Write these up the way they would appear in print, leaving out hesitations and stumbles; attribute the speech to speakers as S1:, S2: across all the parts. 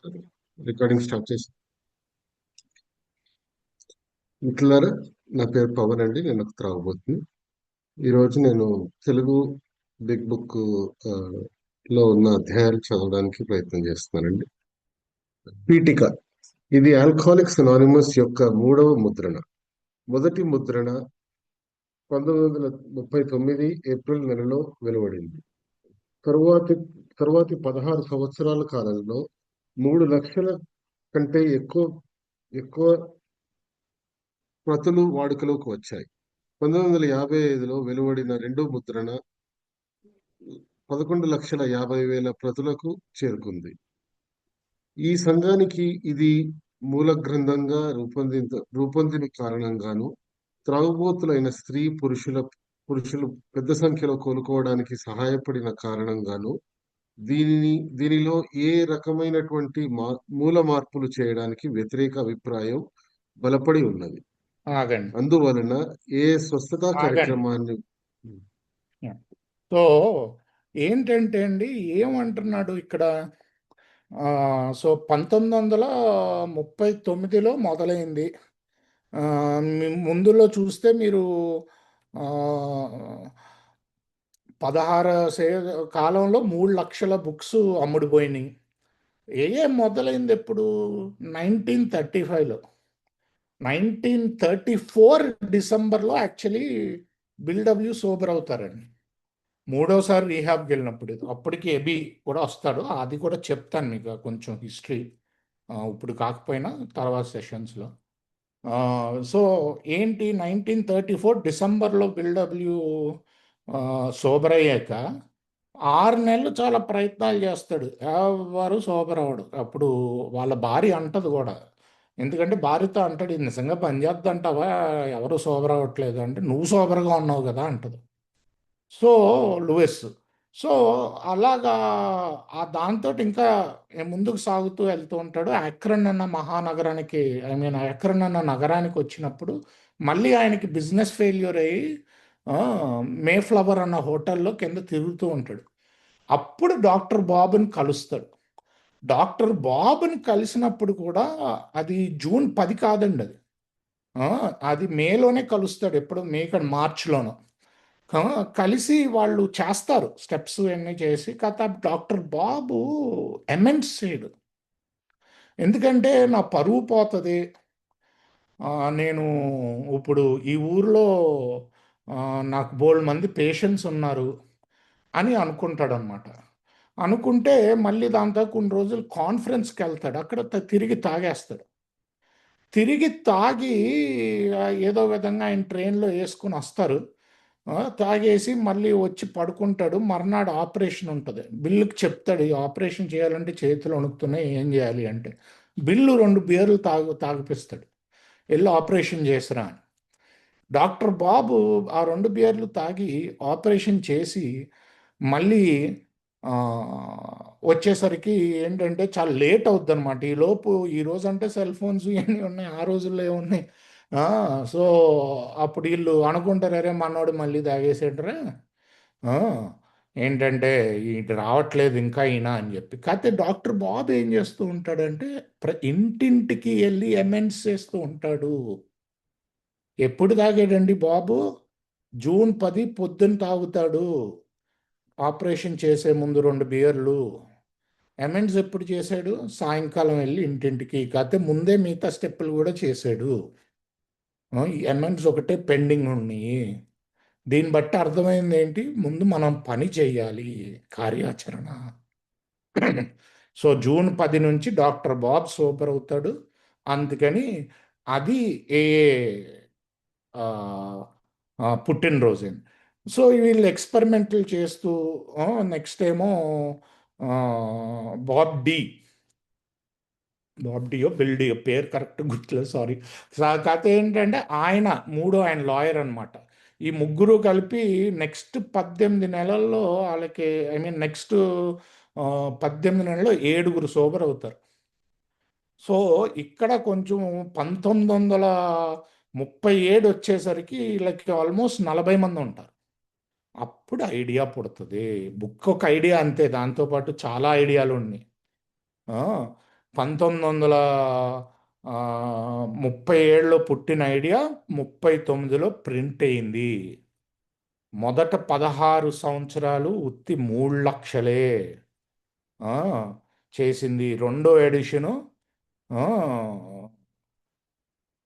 S1: సరే, recording start చేసి మిత్రులారా, నా పేరు పవన్ అండి. నేను ఒక త్రాగబోతుని. ఈరోజు నేను తెలుగు బిగ్ బుక్ ఆ, లో ఉన్న అధ్యాయాలు చదవడానికి ప్రయత్నం చేస్తున్నానండి. పీఠిక. ఇది ఆల్కహాలిక్స్ అనానిమస్ యొక్క 3వ ముద్రణ. మొదటి ముద్రణ 1939 ఏప్రిల్ నెలలో వెలువడింది. తరువాతి తరువాతి 16 సంవత్సరాల కాలంలో 3 లక్షల కంటే ఎక్కువ ఎక్కువ ప్రతులు వాడుకలోకి వచ్చాయి. 1955లో వెలువడిన రెండో ముద్రణ 11,50,000 ప్రతులకు చేరుకుంది. ఈ సంఘానికి ఇది మూల గ్రంథంగా రూపొందిన కారణంగాను, త్రాగుబోతులైన స్త్రీ పురుషులు పెద్ద సంఖ్యలో కోలుకోవడానికి సహాయపడిన కారణంగాను, దీనిలో ఏ రకమైనటువంటి మూల మార్పులు చేయడానికి వ్యతిరేక అభిప్రాయం బలపడి ఉన్నది.
S2: ఆగండి
S1: అందువలన ఏ స్వస్థతా
S2: ఆగండి
S1: కార్యక్రమాన్ని
S2: సో ఏంటంటే అండి, ఏమంటున్నాడు ఇక్కడ? సో 1939లో మొదలైంది. ముందులో చూస్తే మీరు 16 కాలంలో 3 లక్షల బుక్స్ అమ్ముడుపోయినాయి. మొదలైంది ఎప్పుడు? 1935లో. 1934 డిసెంబర్లో యాక్చువల్లీ బిల్ సోబర్ అవుతారండి. మూడోసారి రీహాబ్కి వెళ్ళినప్పుడు. అప్పటికి ఎబి కూడా వస్తాడు, అది కూడా చెప్తాను మీకు కొంచెం హిస్టరీ, ఇప్పుడు కాకపోయినా తర్వాత సెషన్స్లో. సో ఏంటి, 1934 డిసెంబర్లో బిల్ సోబర్ అయ్యాక 6 నెలలు చాలా ప్రయత్నాలు చేస్తాడు, ఎవరు సోబర్ అవడు. అప్పుడు వాళ్ళ భార్య అంటది కూడా, ఎందుకంటే భార్యతో అంటాడు, "ఇది నిజంగా పనిచేద్దంటావా, ఎవరు సోబర్ అవ్వట్లేదు" అంటే, "నువ్వు సోబర్గా ఉన్నావు కదా" అంటది. So Louis. సో అలాగా దాంతో ఇంకా ముందుకు సాగుతూ వెళ్తూ ఉంటాడు. యాక్రన్ అన్న మహానగరానికి, యాక్రన్ అన్న నగరానికి వచ్చినప్పుడు మళ్ళీ ఆయనకి బిజినెస్ ఫెయిల్యూర్ అయ్యి మే ఫ్లవర్ అన్న హోటల్లో కింద తిరుగుతూ ఉంటాడు. అప్పుడు డాక్టర్ బాబుని కలుస్తాడు. డాక్టర్ బాబుని కలిసినప్పుడు కూడా అది జూన్ 10 కాదండి, అది అది మేలోనే కలుస్తాడు. ఎప్పుడు మార్చిలోనో కలిసి వాళ్ళు చేస్తారు స్టెప్స్ అన్నీ చేసి. కథ డాక్టర్ బాబు ఎమెన్స్ చేయడు. ఎందుకంటే నా పరువు పోతుంది, నేను ఇప్పుడు ఈ ఊర్లో నాకు బోల్డ్ మంది పేషెంట్స్ ఉన్నారు అని అనుకుంటాడు అనమాట. అనుకుంటే మళ్ళీ దాంతో కొన్ని రోజులు కాన్ఫరెన్స్కి వెళ్తాడు. అక్కడ తిరిగి తాగేస్తాడు. తిరిగి తాగి ఏదో విధంగా ఆయన ట్రైన్లో వేసుకుని వస్తారు. తాగేసి మళ్ళీ వచ్చి పడుకుంటాడు. మర్నాడు ఆపరేషన్ ఉంటుంది. బిల్లుకి చెప్తాడు, ఈ ఆపరేషన్ చేయాలంటే చేతులు వణుకుతున్నాయి, ఏం చేయాలి అంటే. బిల్లు 2 బియర్లు తాగిపిస్తాడు, వెళ్ళి ఆపరేషన్ చేసిరా అని. డాక్టర్ బాబు ఆ 2 బియర్లు తాగి ఆపరేషన్ చేసి మళ్ళీ వచ్చేసరికి ఏంటంటే చాలా లేట్ అవుద్ది అనమాట. ఈలోపు ఈ రోజు అంటే సెల్ ఫోన్స్ ఇవన్నీ ఉన్నాయి, ఆ రోజుల్లో ఏమున్నాయి. సో అప్పుడు వీళ్ళు అనుకుంటారు, అరే మనోడు మళ్ళీ తాగేసేటరా, ఏంటంటే ఇటు రావట్లేదు ఇంకా ఈయన అని చెప్పి. కాకపోతే డాక్టర్ బాబు ఏం చేస్తూ ఉంటాడంటే ఇంటింటికి వెళ్ళి ఎమెండ్స్ చేస్తూ ఉంటాడు. ఎప్పుడు తాగాడండి బాబు? జూన్ 10 పొద్దున్న తాగుతాడు, ఆపరేషన్ చేసే ముందు 2 బియర్లు. అమెండ్స్ ఎప్పుడు చేశాడు? సాయంకాలం వెళ్ళి ఇంటింటికి. కాకపోతే ముందే మిగతా స్టెప్పులు కూడా చేశాడు. ఈ అమెండ్స్ ఒకటే పెండింగ్ ఉన్నాయి. దీన్ని బట్టి అర్థమైంది ఏంటి, ముందు మనం పని చేయాలి, కార్యాచరణ. సో జూన్ 10 నుంచి డాక్టర్ బాబ్ సూపర్ అవుతాడు. అందుకని అది ఏ పుట్టినరోజు. సో వీళ్ళు ఎక్స్పెరిమెంటల్ చేస్తూ నెక్స్ట్ ఏమో బాబ్ డి బాబ్డియో బిల్డియో పేరు కరెక్ట్ గుర్తులేదు, సారీ. కథ ఏంటంటే ఆయన లాయర్ అనమాట. ఈ ముగ్గురు కలిపి నెక్స్ట్ 18 నెలల్లో వాళ్ళకి, నెక్స్ట్ 18 నెలల్లో 7 సోబర్ అవుతారు. సో ఇక్కడ కొంచెం 1937 వచ్చేసరికి వీళ్ళకి ఆల్మోస్ట్ 40 మంది ఉంటారు. అప్పుడు ఐడియా పుడుతుంది. బుక్ ఒక ఐడియా అంతే, దాంతోపాటు చాలా ఐడియాలు ఉన్నాయి. 1937లో పుట్టిన ఐడియా 39లో ప్రింట్ అయింది. మొదట 16 సంవత్సరాలు ఉత్తి 3 లక్షలే ఆ, చేసింది. రెండో ఎడిషను ఆ,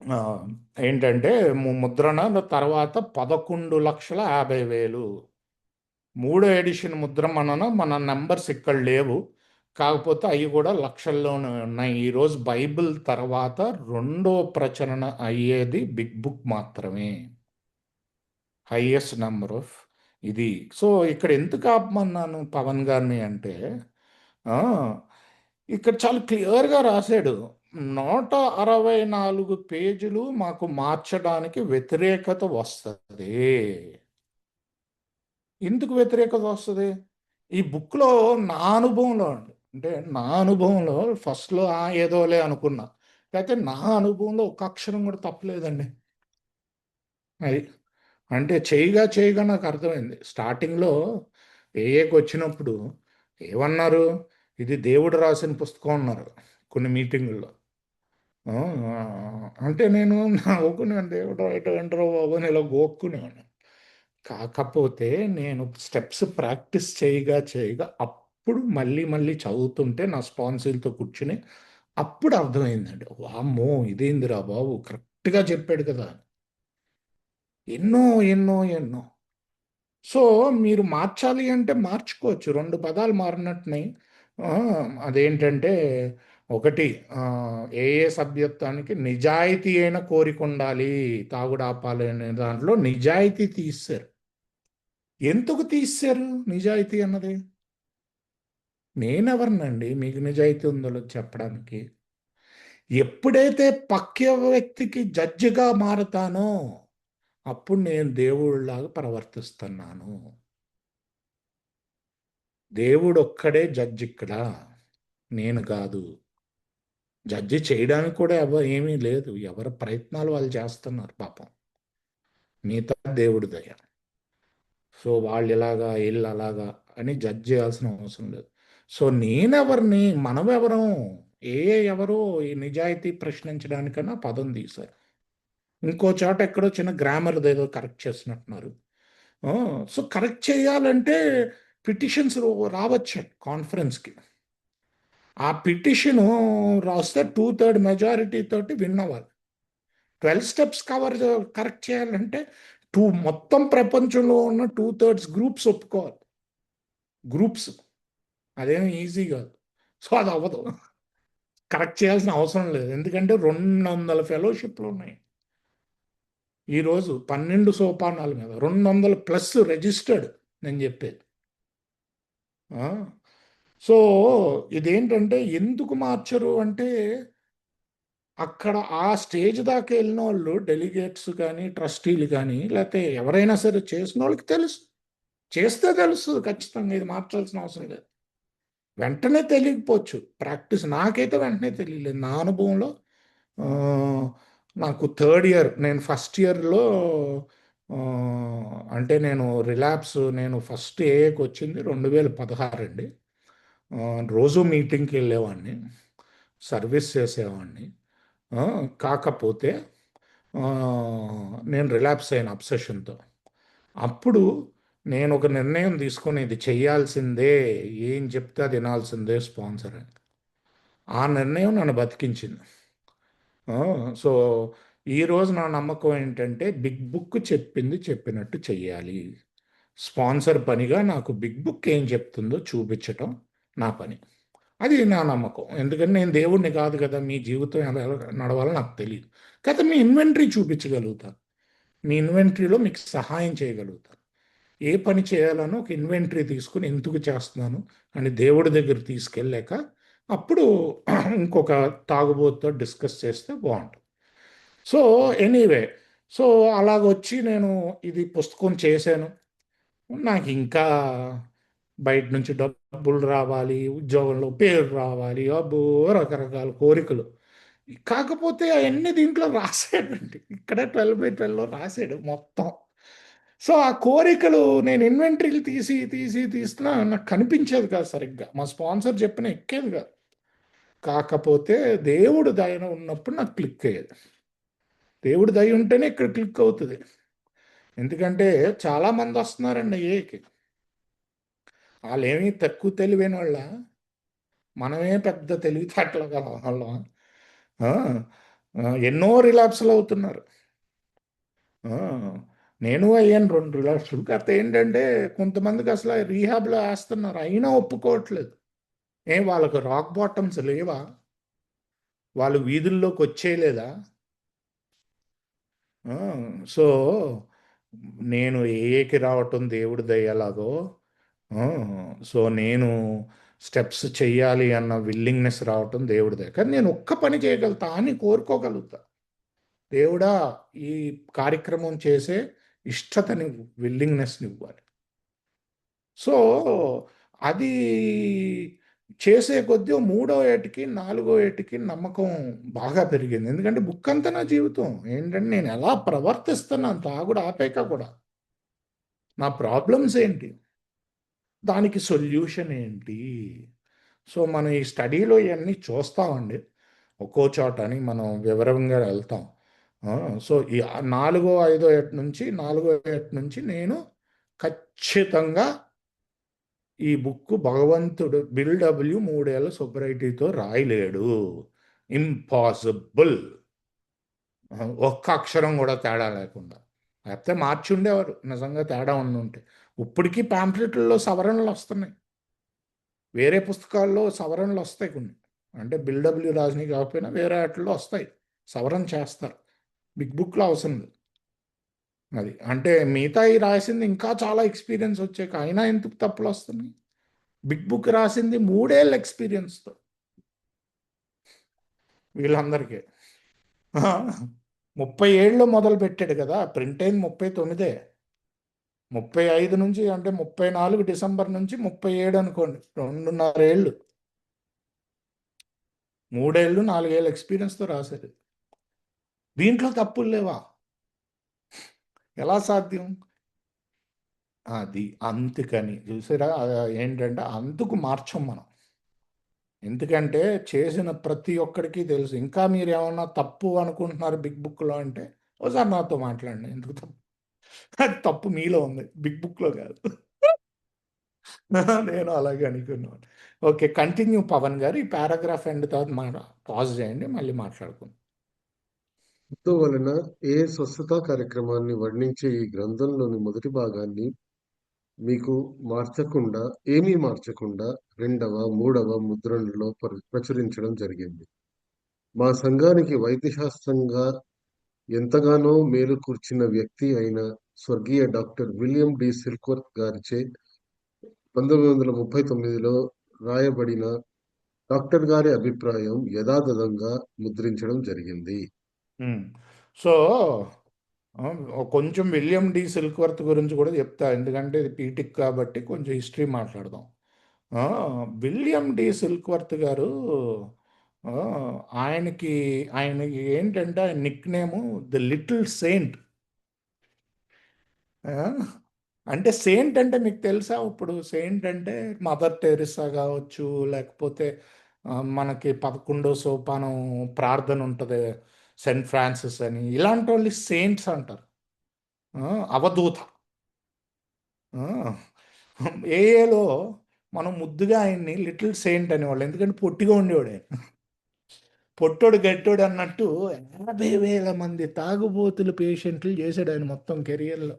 S2: ఆ, ఏంటంటే ముద్రణ తర్వాత 11,50,000. మూడో ఎడిషన్ ముద్ర మన నంబర్స్ ఇక్కడ లేవు, కాకపోతే అవి కూడా లక్షల్లోనే ఉన్నాయి. ఈరోజు బైబిల్ తర్వాత రెండో ప్రచురణ అయ్యేది బిగ్ బుక్ మాత్రమే, హైయెస్ట్ నెంబర్ ఆఫ్ ఇది. సో ఇక్కడ ఎందుకు ఆపమన్నాను పవన్ గారిని అంటే, ఆ, ఇక్కడ చాలా క్లియర్గా రాశాడు. 164 పేజీలు మాకు మార్చడానికి వ్యతిరేకత వస్తుంది. ఎందుకు వ్యతిరేకత వస్తుంది? ఈ బుక్లో నా అనుభవంలో అండి, అంటే నా అనుభవంలో ఫస్ట్లో ఏదోలే అనుకున్నా, అయితే నా అనుభవంలో ఒక అక్షరం కూడా తప్పలేదండి. అది అంటే చేయగా చేయగా నాకు అర్థమైంది. స్టార్టింగ్లో ఏఏకి వచ్చినప్పుడు ఏమన్నారు, ఇది దేవుడు రాసిన పుస్తకం అన్నారు కొన్ని మీటింగుల్లో. ఆ, అంటే నేను నవ్వుకున్నాను, దేవుడు ఎటు ఎంటరో బాబు అని ఇలా గోక్కునేవాడిని. కాకపోతే నేను స్టెప్స్ ప్రాక్టీస్ చేయగా చేయగా అప్పుడు మళ్ళీ మళ్ళీ చదువుతుంటే నా స్పాన్సర్లతో కూర్చుని అప్పుడు అర్థమైందండి, వామ్మో ఇదేందిరా బాబు కరెక్ట్గా చెప్పాడు కదా. ఎన్నో ఎన్నో ఎన్నో. సో మీరు మార్చాలి అంటే మార్చుకోవచ్చు. 2 పదాలు మారినట్టునే. ఆ, అదేంటంటే ఒకటి, ఏ సభ్యత్వానికి నిజాయితీ అయిన కోరిక ఉండాలి, తాగుడు ఆపాలి అనే దాంట్లో నిజాయితీ తీశారు. ఎందుకు తీశారు నిజాయితీ అన్నది? నేనెవరినండి మీకు నిజాయితీ ఉందో లేదో చెప్పడానికి? ఎప్పుడైతే పక్క వ్యక్తికి జడ్జిగా మారతానో అప్పుడు నేను దేవుడిలాగా ప్రవర్తిస్తున్నాను. దేవుడు ఒక్కడే జడ్జి ఇక్కడ, నేను కాదు. జడ్జి చేయడానికి కూడా ఏమీ లేదు, ఎవరి ప్రయత్నాలు వాళ్ళు చేస్తున్నారు పాపం, మిగతా దేవుడి దయ. సో వాళ్ళు ఇలాగా వీళ్ళు అలాగా అని జడ్జ్ చేయాల్సిన అవసరం లేదు. సో నేనెవరిని, మనమెవరం, ఎవరో ఈ నిజాయితీ ప్రశ్నించడానికన్నా పదం తీశారు. ఇంకో చోట ఎక్కడో చిన్న గ్రామర్ ఏదో కరెక్ట్ చేస్తున్నట్టున్నారు. సో కరెక్ట్ చేయాలంటే పిటిషన్స్ రావచ్చు కాన్ఫరెన్స్కి. ఆ పిటిషన్ రాస్తే 2/3 మెజారిటీ తోటి విన్ అవ్వాలి. 12 స్టెప్స్ కరెక్ట్ చేయాలంటే మొత్తం ప్రపంచంలో ఉన్న 2/3 గ్రూప్స్ ఒప్పుకోవాలి. గ్రూప్స్ అదేమి ఈజీ కాదు. సో అది అవ్వదు, కరెక్ట్ చేయాల్సిన అవసరం లేదు. ఎందుకంటే 200 ఫెలోషిప్లు ఉన్నాయి. ఈరోజు 12 సోపానాల మీద 200+ రిజిస్టర్డ్ నేను చెప్పేది. సో ఇదేంటంటే ఎందుకు మార్చరు అంటే, అక్కడ ఆ స్టేజ్ దాకా వెళ్ళిన వాళ్ళు డెలిగేట్స్ కానీ ట్రస్టీలు కానీ లేకపోతే ఎవరైనా సరే చేసిన వాళ్ళకి తెలుసు, చేస్తే తెలుస్తుంది ఖచ్చితంగా, ఇది మార్చాల్సిన అవసరం లేదు. వెంటనే తెలియకపోవచ్చు ప్రాక్టీస్, నాకైతే వెంటనే తెలియలేదు నా అనుభవంలో. నాకు 3rd ఇయర్, నేను ఫస్ట్ ఇయర్లో అంటే నేను రిలాప్స్, నేను ఫస్ట్ ఏఏకి వచ్చింది 2016 అండి. రోజు మీటింగ్కి వెళ్ళేవాడిని, సర్వీస్ చేసేవాడిని. కాకపోతే నేను రిలాప్స్ అయిన అబ్సెషన్తో. అప్పుడు నేను ఒక నిర్ణయం తీసుకొని ఇది చేయాల్సిందే, ఏం చెప్తే అది వినాల్సిందే స్పాన్సర్ అని. ఆ నిర్ణయం నన్ను బతికించింది. సో ఈరోజు నా నమ్మకం ఏంటంటే బిగ్ బుక్ చెప్పింది చెప్పినట్టు చెయ్యాలి. స్పాన్సర్ పనిగా నాకు బిగ్ బుక్ ఏం చెప్తుందో చూపించటం నా పని. అది నా నమ్మకం. ఎందుకంటే నేను దేవుడిని కాదు కదా, మీ జీవితం ఎలా నడవాలో నాకు తెలియదు. కాకపోతే మీ ఇన్వెంటరీ చూపించగలుగుతాను, మీ ఇన్వెంటరీలో మీకు సహాయం చేయగలుగుతాను. ఏ పని చేయాలనో ఒక ఇన్వెంటరీ తీసుకుని ఎందుకు చేస్తున్నాను అని దేవుడి దగ్గర తీసుకెళ్ళాక అప్పుడు ఇంకొక తాగుబోతుతో డిస్కస్ చేస్తే బాగుంటుంది. సో ఎనీవే, సో అలాగొచ్చి నేను ఇది పుస్తకం చేశాను. నాకు ఇంకా బయట నుంచి డబ్బులు రావాలి, ఉద్యోగంలో పేరు రావాలి, అబ్బో రకరకాల కోరికలు. కాకపోతే అవన్నీ దీంట్లో రాసాడండి, ఇక్కడ 12/12లో రాసాడు మొత్తం. సో ఆ కోరికలు నేను ఇన్వెంటరీలు తీస్తున్నా, నాకు కనిపించేది కాదు సరిగ్గా, మా స్పాన్సర్ చెప్పిన ఎక్కేది కాదు. కాకపోతే దేవుడు దయ ఉన్నప్పుడు నాకు క్లిక్ అయ్యేది. దేవుడు దయ ఉంటేనే ఇక్కడ క్లిక్ అవుతుంది. ఎందుకంటే చాలామంది వస్తున్నారండి ఏకి, వాళ్ళేమీ తక్కువ తెలివైన వాళ్ళ, మనమే పెద్ద తెలివితేటలు గల వాళ్ళం. ఆ, ఎన్నో రిలాప్స్లు అవుతున్నారు. ఆ, నేను అయ్యాను 2 రిలాప్స్లు. కాకపోతే ఏంటంటే కొంతమందికి అసలు రీహాబ్లో వేస్తున్నారు, అయినా ఒప్పుకోవట్లేదు. వాళ్ళకు రాక్ బాటమ్స్ లేవా? వాళ్ళు వీధుల్లోకి వచ్చేయలేదా? సో నేను ఏకి రావటం దేవుడి దయ్యలాగో, సో నేను స్టెప్స్ చెయ్యాలి అన్న విల్లింగ్నెస్ రావటం దేవుడి దయ. కానీ నేను ఒక్క పని చేయగలుగుతా అని కోరుకోగలుగుతా, దేవుడా ఈ కార్యక్రమం చేసే ఇష్టతని, విల్లింగ్నెస్ని ఇవ్వాలి. సో అది చేసే కొద్దీ మూడో ఏటికి 4వ ఏటికి నమ్మకం బాగా పెరిగింది. ఎందుకంటే బుక్ అంతా నా జీవితం. ఏంటంటే నేను ఎలా ప్రవర్తిస్తున్నాను తాగుడు ఆపేక కూడా, నా ప్రాబ్లమ్స్ ఏంటి, దానికి సొల్యూషన్ ఏంటి. సో మనం ఈ స్టడీలో ఇవన్నీ చూస్తామండి, ఒక్కో చోట అని మనం వివరంగా వెళ్తాం. సో ఈ 4వ 5వ ఏటి నుంచి నేను ఖచ్చితంగా ఈ బుక్ భగవంతుడు బిల్ డబ్ల్యూ 3 ఏళ్ల సుబ్బరైటీతో రాయలేడు, ఇంపాసిబుల్. ఒక్క అక్షరం కూడా తేడా లేకుండా, లేకపోతే మార్చి ఉండేవారు నిజంగా తేడా ఉండుంటే. ఇప్పటికీ ప్యాంప్లెట్లలో సవరణలు వస్తున్నాయి, వేరే పుస్తకాల్లో సవరణలు వస్తాయి కొన్ని. అంటే బిల్ డబ్ల్యూ రాసినవి కాకపోయినా వేరే వాటిల్లో వస్తాయి, సవరణ చేస్తారు. బిగ్ బుక్లో అవసరం లేదు. అది అంటే మిగతాయి రాసింది ఇంకా చాలా ఎక్స్పీరియన్స్ వచ్చాక అయినా ఎందుకు తప్పులు వస్తున్నాయి. బిగ్ బుక్ రాసింది 3 ఏళ్ళ ఎక్స్పీరియన్స్తో వీళ్ళందరికీ. 30 ఏళ్ళు మొదలు పెట్టాడు కదా, ప్రింట్ అయింది 39, 35 నుంచి అంటే 34 డిసెంబర్ నుంచి 37 అనుకోండి, 2.5 ఏళ్ళు, 3 ఏళ్ళు 4 ఏళ్ళ ఎక్స్పీరియన్స్తో రాశారు. దీంట్లో తప్పులు లేవా? ఎలా సాధ్యం? అది అందుకని చూసారా, ఏంటంటే అందుకు మార్చం మనం. ఎందుకంటే చేసిన ప్రతి ఒక్కడికి తెలుసు. ఇంకా మీరు ఏమన్నా తప్పు అనుకుంటున్నారు బిగ్ బుక్లో అంటే ఒకసారి నాతో మాట్లాడండి, ఎందుకు తప్పు. అది తప్పు మీలో ఉంది, బిగ్ బుక్లో కాదు. నేను అలాగే అనుకున్నాను. ఓకే, కంటిన్యూ పవన్ గారు. ఈ పారాగ్రాఫ్ ఎండ్ తర్వాత పాజ్ చేయండి, మళ్ళీ మాట్లాడుకుందాం.
S1: అందువలన ఏ స్వస్థతా కార్యక్రమాన్ని వర్ణించే ఈ గ్రంథంలోని మొదటి భాగాన్ని మీకు ఏమీ మార్చకుండా 2వ 3వ ముద్రణలో ప్రచురించడం జరిగింది. మా సంఘానికి వైద్యశాస్త్రంగా ఎంతగానో మేలు కూర్చిన వ్యక్తి అయిన స్వర్గీయ డాక్టర్ విలియం డి సిల్క్వర్త్ గారిచే 1939లో రాయబడిన డాక్టర్ గారి అభిప్రాయం యథాతథంగా ముద్రించడం జరిగింది.
S2: సో కొంచెం విలియం డి సిల్క్వర్త్ గురించి కూడా చెప్తా, ఎందుకంటే ఇది పీటిక్ కాబట్టి కొంచెం హిస్టరీ మాట్లాడదాం. విలియం డి సిల్క్వర్త్ గారు, ఆ, ఆయనకి ఆయనకి ఏంటంటే ఆయన Nick name the little Saint. అంటే సెయింట్ అంటే మీకు తెలుసా? ఇప్పుడు సెయింట్ అంటే మదర్ టెరిసా కావచ్చు, లేకపోతే మనకి 11వ సోపానం ప్రార్థన ఉంటుంది, సెయింట్ ఫ్రాన్సిస్ అని, ఇలాంటి వాళ్ళు సెయింట్స్ అంటారు. అవధూత. ఏఏలో మనం ముద్దుగా ఆయన్ని లిటిల్ సెయింట్ అనేవాళ్ళు, ఎందుకంటే పొట్టిగా ఉండేవాడు ఆయన. పొట్టోడు గట్టోడు అన్నట్టు 50,000 మంది తాగుబోతులు పేషెంట్లు చేశాడు ఆయన మొత్తం కెరియర్లో.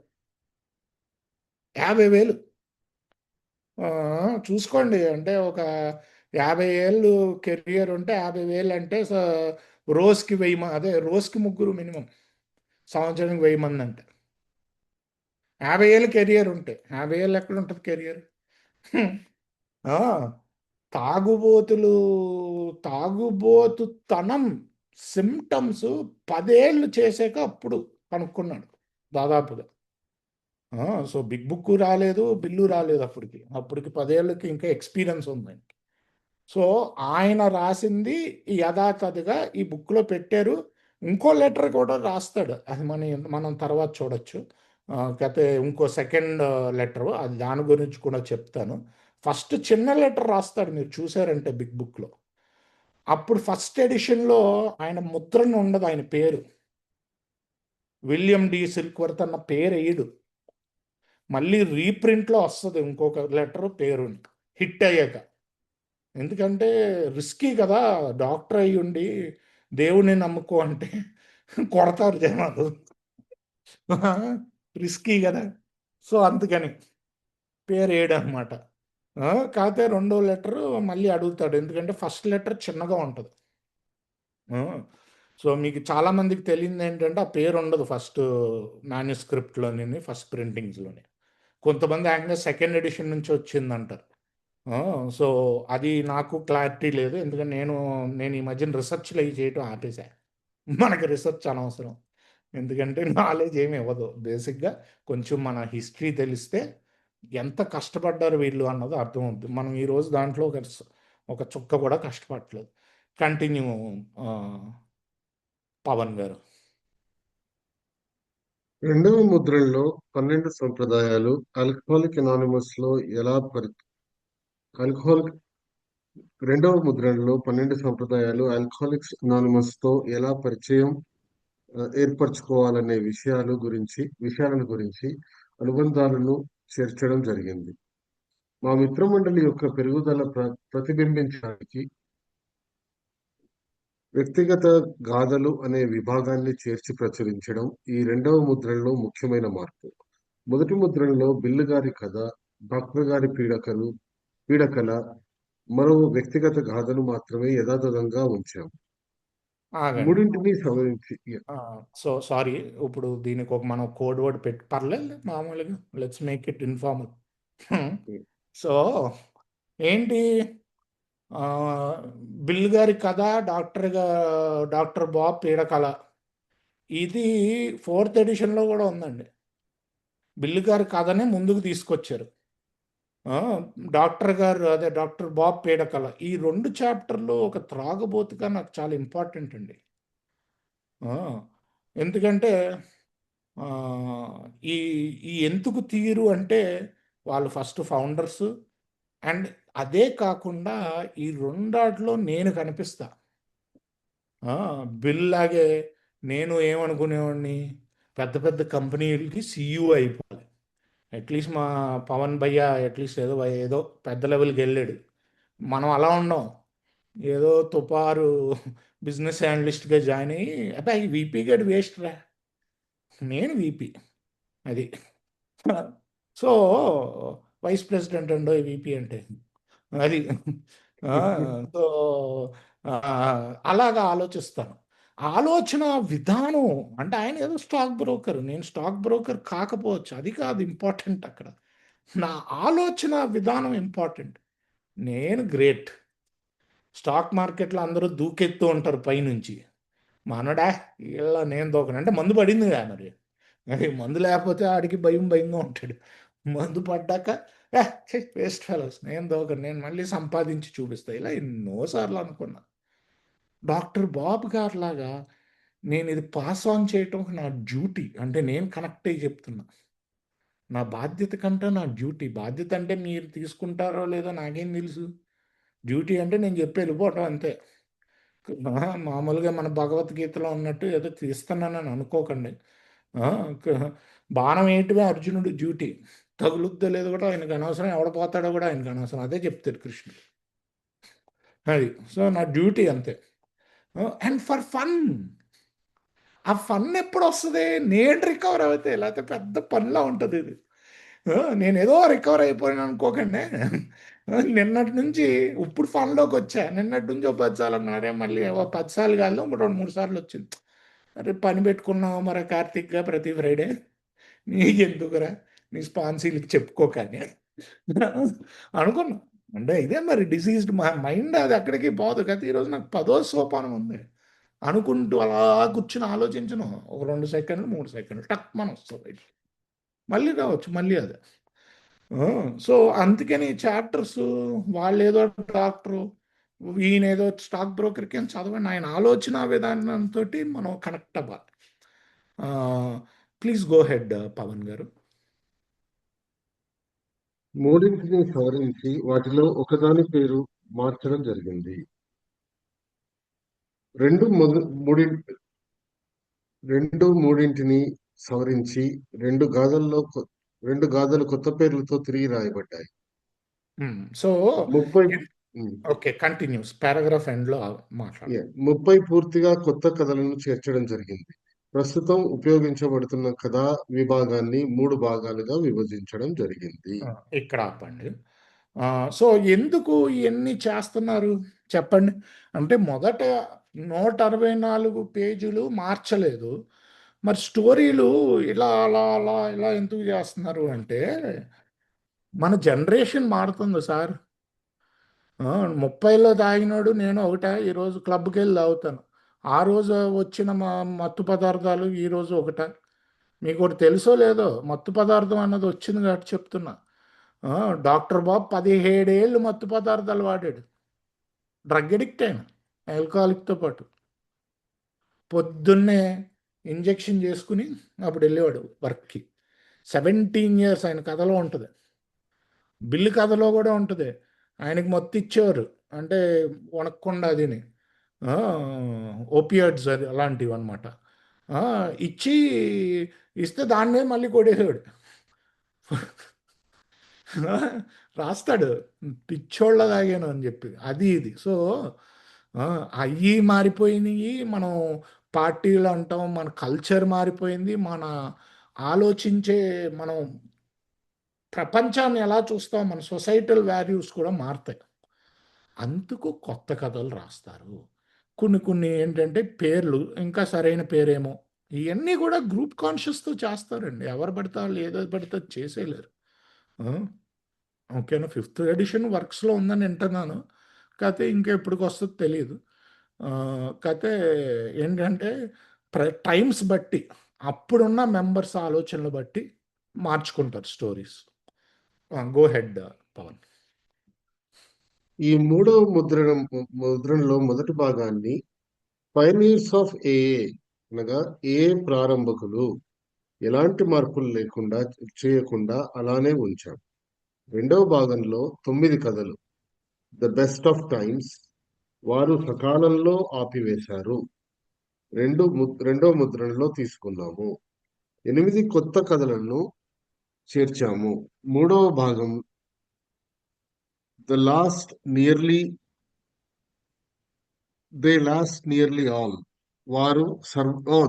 S2: 50,000 చూసుకోండి. అంటే ఒక 50 ఏళ్ళు కెరియర్ ఉంటే 50,000 అంటే రోజుకి 1000, అదే రోజుకి 3 మినిమం, సంవత్సరానికి 1000 మంది అంటే 50 ఏళ్ళు కెరియర్ ఉంటే 50 ఏళ్ళు ఎక్కడ ఉంటుంది కెరియర్? తాగుబోతులు, తాగుబోతుతనం సిమ్టమ్స్ 10 ఏళ్ళు చేసాక అప్పుడు కనుక్కున్నాడు దాదాపుగా. సో బిగ్ బుక్ రాలేదు, బిల్లు రాలేదు అప్పటికి 10 ఏళ్ళకి ఇంకా ఎక్స్పీరియన్స్ ఉంది. సో ఆయన రాసింది యథాతథిగా ఈ బుక్లో పెట్టారు. ఇంకో లెటర్ కూడా రాస్తాడు, అది మనం తర్వాత చూడొచ్చు. అయితే ఇంకో సెకండ్ లెటర్, అది దాని గురించి కూడా చెప్తాను. ఫస్ట్ చిన్న లెటర్ రాస్తాడు, మీరు చూసారంటే బిగ్ బుక్లో. అప్పుడు ఫస్ట్ ఎడిషన్లో ఆయన ముద్రణ ఉండదు, ఆయన పేరు విలియం డి సిల్క్వర్త్ అన్న పేరు వేయడు. మళ్ళీ రీప్రింట్లో వస్తుంది ఇంకొక లెటర్ పేరు హిట్ అయ్యాక. ఎందుకంటే రిస్కీ కదా, డాక్టర్ అయ్యి ఉండి దేవుడిని నమ్ముకో అంటే కొడతారు జనాలు. రిస్కీ కదా, సో అందుకని పేరు ఏడనమాట. కాకపోతే రెండో లెటరు మళ్ళీ అడుగుతాడు, ఎందుకంటే ఫస్ట్ లెటర్ చిన్నగా ఉంటుంది. సో మీకు చాలామందికి తెలియదు ఏంటంటే ఆ పేరు ఉండదు ఫస్ట్ మాన్యుస్క్రిప్ట్లోని, ఫస్ట్ ప్రింటింగ్స్లోని. కొంతమంది ఏకంగా సెకండ్ ఎడిషన్ నుంచి వచ్చిందంటారు. సో అది నాకు క్లారిటీ లేదు, ఎందుకంటే నేను ఈ మధ్యన రీసెర్చ్లు అవి చేయటం ఆపేసా. మనకి రీసెర్చ్ అనవసరం, ఎందుకంటే నాలెడ్జ్ ఏమి ఇవ్వదు. బేసిక్గా కొంచెం మన హిస్టరీ తెలిస్తే ఎంత కష్టపడ్డారు వీళ్ళు అన్నది అర్థమవుతుంది. మనం ఈరోజు దాంట్లో ఒక చుక్క కూడా కష్టపడట్లేదు. కంటిన్యూ పవన్ గారు.
S1: రెండవ ముద్రణలో 12 సంప్రదాయాలు ఆల్కహాలిక్ అనానిమస్ లో ఎలా ఆల్కహాలిక్ రెండవ ముద్రణలో 12 సంప్రదాయాలు ఆల్కహాలిక్స్ అనానిమస్ తో ఎలా పరిచయం ఏర్పరచుకోవాలనే విషయాలను గురించి అనుబంధాలను చేర్చడం జరిగింది. మా మిత్రమండలి యొక్క పెరుగుదల ప్రతిబింబించడానికి వ్యక్తిగత గాథలు అనే విభాగాన్ని చేర్చి ప్రచురించడం ఈ రెండవ ముద్రణలో ముఖ్యమైన మార్పు. మొదటి ముద్రణలో బిల్లు గారి కథ, డాక్టర్ గారి పీడకల, మరో వ్యక్తిగత గాథను మాత్రమే యథాతథంగా ఉంచాం.
S2: ఆగండి.
S1: మూడింటిని సవరించి
S2: సో సారీ, ఇప్పుడు దీనికి ఒక మనం కోడ్ వర్డ్ పెట్టి పర్లేదు, మామూలుగా let's make it informal. So ఏంటి, బిల్ గారి కథ, డాక్టర్ బాబ్ పీడకల, ఇది 4th ఎడిషన్లో కూడా ఉందండి. బిల్ గారి కథనే ముందుకు తీసుకొచ్చారు. డాక్టర్ బాబ్ పీడకల, ఈ 2 చాప్టర్లు ఒక త్రాగబోతుగా నాకు చాలా ఇంపార్టెంట్ అండి. ఎందుకంటే ఈ ఈ ఎందుకు తీరు అంటే వాళ్ళు ఫస్ట్ ఫౌండర్స్, అండ్ అదే కాకుండా ఈ రెండాట్లో నేను కనిపిస్తా. బిల్ లాగే నేను ఏమనుకునేవాడిని, పెద్ద పెద్ద కంపెనీలకి CEO అయిపోవాలి. అట్లీస్ట్ మా పవన్ భయ్య అట్లీస్ట్ ఏదో పెద్ద లెవెల్కి వెళ్ళాడు. మనం అలా ఉన్నాం, ఏదో తుపారు బిజినెస్ అనలిస్ట్గా జాయిన్ అయ్యి, అబ్బాయి VP గడ్ వేస్ట్ రా, నేను VP అది. సో వైస్ ప్రెసిడెంట్ అండో VP అంటే అది. సో అలాగా ఆలోచిస్తాను. ఆలోచన విధానం అంటే ఆయన ఏదో స్టాక్ బ్రోకర్, నేను స్టాక్ బ్రోకర్ కాకపోవచ్చు, అది కాదు ఇంపార్టెంట్ అక్కడ. నా ఆలోచన విధానం ఇంపార్టెంట్. నేను గ్రేట్. స్టాక్ మార్కెట్లో అందరూ దూకెత్తూ ఉంటారు పైనుంచి, మనడా ఇలా నేను దూకను అంటే మందు పడింది కదా మరి. అది మందు లేకపోతే ఆడికి భయంగా ఉంటాడు. మందు పడ్డాక వేస్ట్ ఫెలోస్, నేను దూకను, నేను మళ్ళీ సంపాదించి చూపిస్తా, ఇలా ఎన్నోసార్లు అనుకున్నా. డాక్టర్ బాబు గారిలాగా నేను ఇది పాస్ ఆన్ చేయటం నా డ్యూటీ, అంటే నేను కనెక్ట్ అయ్యి చెప్తున్నా. నా బాధ్యత కంటే నా డ్యూటీ. బాధ్యత అంటే మీరు తీసుకుంటారో లేదో నాకేం తెలుసు, డ్యూటీ అంటే నేను చెప్పి వెళ్ళిపోవటం అంతే. మామూలుగా మన భగవద్గీతలో ఉన్నట్టు ఏదో తీస్తున్నానని అనుకోకండి. బాణం వేయటమే అర్జునుడు డ్యూటీ, తగులుద్దో లేదో కూడా ఆయనకు అనవసరం, ఎవడ పోతాడో కూడా ఆయనకు అనవసరం, అదే చెప్తాడు కృష్ణుడు. అది సో నా డ్యూటీ అంతే. అండ్ ఫర్ ఫన్, ఆ ఫన్ ఎప్పుడు వస్తుంది, నేను రికవర్ అవుతే, లేకపోతే పెద్ద పనిలా ఉంటుంది ఇది. నేను ఏదో రికవర్ అయిపోయాను అనుకోకండి. నిన్నటి నుంచి ఇప్పుడు ఫన్లోకి వచ్చా. నిన్నటి నుంచి 10 సార్లు అన్నారే, మళ్ళీ 10 సార్లు కాదు 2-3 సార్లు వచ్చింది. అరే పని పెట్టుకున్నావు మరి కార్తీక్గా ప్రతి ఫ్రైడే, నీకెందుకురా, నీ స్పాన్సీలకి చెప్పుకో కానీ అనుకున్నా. అంటే ఇదే మరి డిసీజ్డ్ మైండ్, అది అక్కడికి పోదు కదా. ఈరోజు నాకు 10వ సోపానం ఉంది అనుకుంటూ అలా కూర్చుని ఆలోచించను, ఒక 2 సెకండ్లు 3 సెకండ్లు టక్ మన వస్తుంది, మళ్ళీ రావచ్చు మళ్ళీ అదే. సో అందుకని చాప్టర్స్, వాళ్ళు ఏదో డాక్టరు, ఈయన ఏదో స్టాక్ బ్రోకర్కి అని చదవండి, ఆయన ఆలోచన విధానంతో మనం కనెక్ట్ అవ్వాలి. ప్లీజ్ గో హెడ్ పవన్ గారు.
S1: మూడింటిని సవరించి వాటిలో ఒకదాని పేరు మార్చడం జరిగింది. రెండు మొద మూడి మూడింటిని సవరించి రెండు గాథలు కొత్త పేర్లతో తిరిగి రాయబడ్డాయి.
S2: సో
S1: 30 ఉమ్,
S2: ఓకే, కంటిన్యూస్ పారాగ్రాఫ్ ఎండ్లో మాట్లాడు.
S1: 30 పూర్తిగా కొత్త కథలను చేర్చడం జరిగింది. ప్రస్తుతం ఉపయోగించబడుతున్న కథా విభాగాన్ని 3 భాగాలుగా విభజించడం జరిగింది.
S2: ఇక్కడ ఆపండి. సో ఎందుకు ఇవన్నీ చేస్తున్నారు చెప్పండి. అంటే మొదట 164 పేజీలు మార్చలేదు, మరి స్టోరీలు ఇలా అలా అలా ఇలా ఎందుకు చేస్తున్నారు అంటే మన జనరేషన్ మారుతుంది సార్. 30లో తాగినోడు నేను ఒకట ఈరోజు క్లబ్కి వెళ్ళి తాగుతాను. ఆ రోజు వచ్చిన మత్తు పదార్థాలు ఈరోజు ఒకట. మీకు ఒకటి తెలుసో లేదో, మత్తు పదార్థం అన్నది వచ్చింది కాబట్టి చెప్తున్నా. డాక్టర్ బాబు 17 ఏళ్ళు మత్తు పదార్థాలు వాడాడు, డ్రగ్ ఎడిక్ట్ అయిన, ఆల్కహాలిక్తో పాటు. పొద్దున్నే ఇంజెక్షన్ చేసుకుని అప్పుడు వెళ్ళేవాడు వర్క్కి. 17 ఇయర్స్ ఆయన కథలో ఉంటుంది, బిల్లు కథలో కూడా ఉంటుంది. ఆయనకి మత్తు ఇచ్చేవారు, అంటే వణక్కుండా అదిని ఓపియాయిడ్స్ అది అలాంటివి అనమాట. ఇచ్చి ఇస్తే దాని మీద మళ్ళీ కొడేసాడు. రాస్తాడు పిచ్చోళ్ళ తాగాను అని చెప్పి, అది ఇది. సో అవి మారిపోయినాయి, మనం పార్టీలు అంటాం, మన కల్చర్ మారిపోయింది, మన ఆలోచించే మనం ప్రపంచాన్ని ఎలా చూస్తాం, మన సొసైటల్ వాల్యూస్ కూడా మారుతాయి. అందుకు కొత్త కథలు రాస్తారు. కొన్ని కొన్ని ఏంటంటే పేర్లు ఇంకా సరైన పేరేమో, ఇవన్నీ కూడా గ్రూప్ కాన్షియస్తో చేస్తారండి. ఎవరు పడితే వాళ్ళు ఏదో పడితే అది చేసేయలేరు. ఓకేనా, 5th ఎడిషన్ వర్క్స్లో ఉందని వింటున్నాను, కాకపోతే ఇంకా ఎప్పటికి వస్తుందో తెలియదు. కాకపోతే ఏంటంటే టైమ్స్ బట్టి, అప్పుడున్న మెంబర్స్ ఆలోచనలు బట్టి మార్చుకుంటారు స్టోరీస్. Go head Pawan.
S1: ఈ మూడవ ముద్రణలో మొదటి భాగాన్ని పైనీర్స్ ఆఫ్ ఏఏ అనగా ఏ ప్రారంభకులు ఎలాంటి మార్పులు లేకుండా చేయకుండా అలానే ఉంచాం. రెండవ భాగంలో 9 కథలు ద బెస్ట్ ఆఫ్ టైమ్స్ వారు సకాలంలో ఆపివేశారు రెండవ ముద్రణలో తీసుకున్నాము. 8 కొత్త కథలను చేర్చాము. మూడవ భాగం the last nearly they last nearly all వారు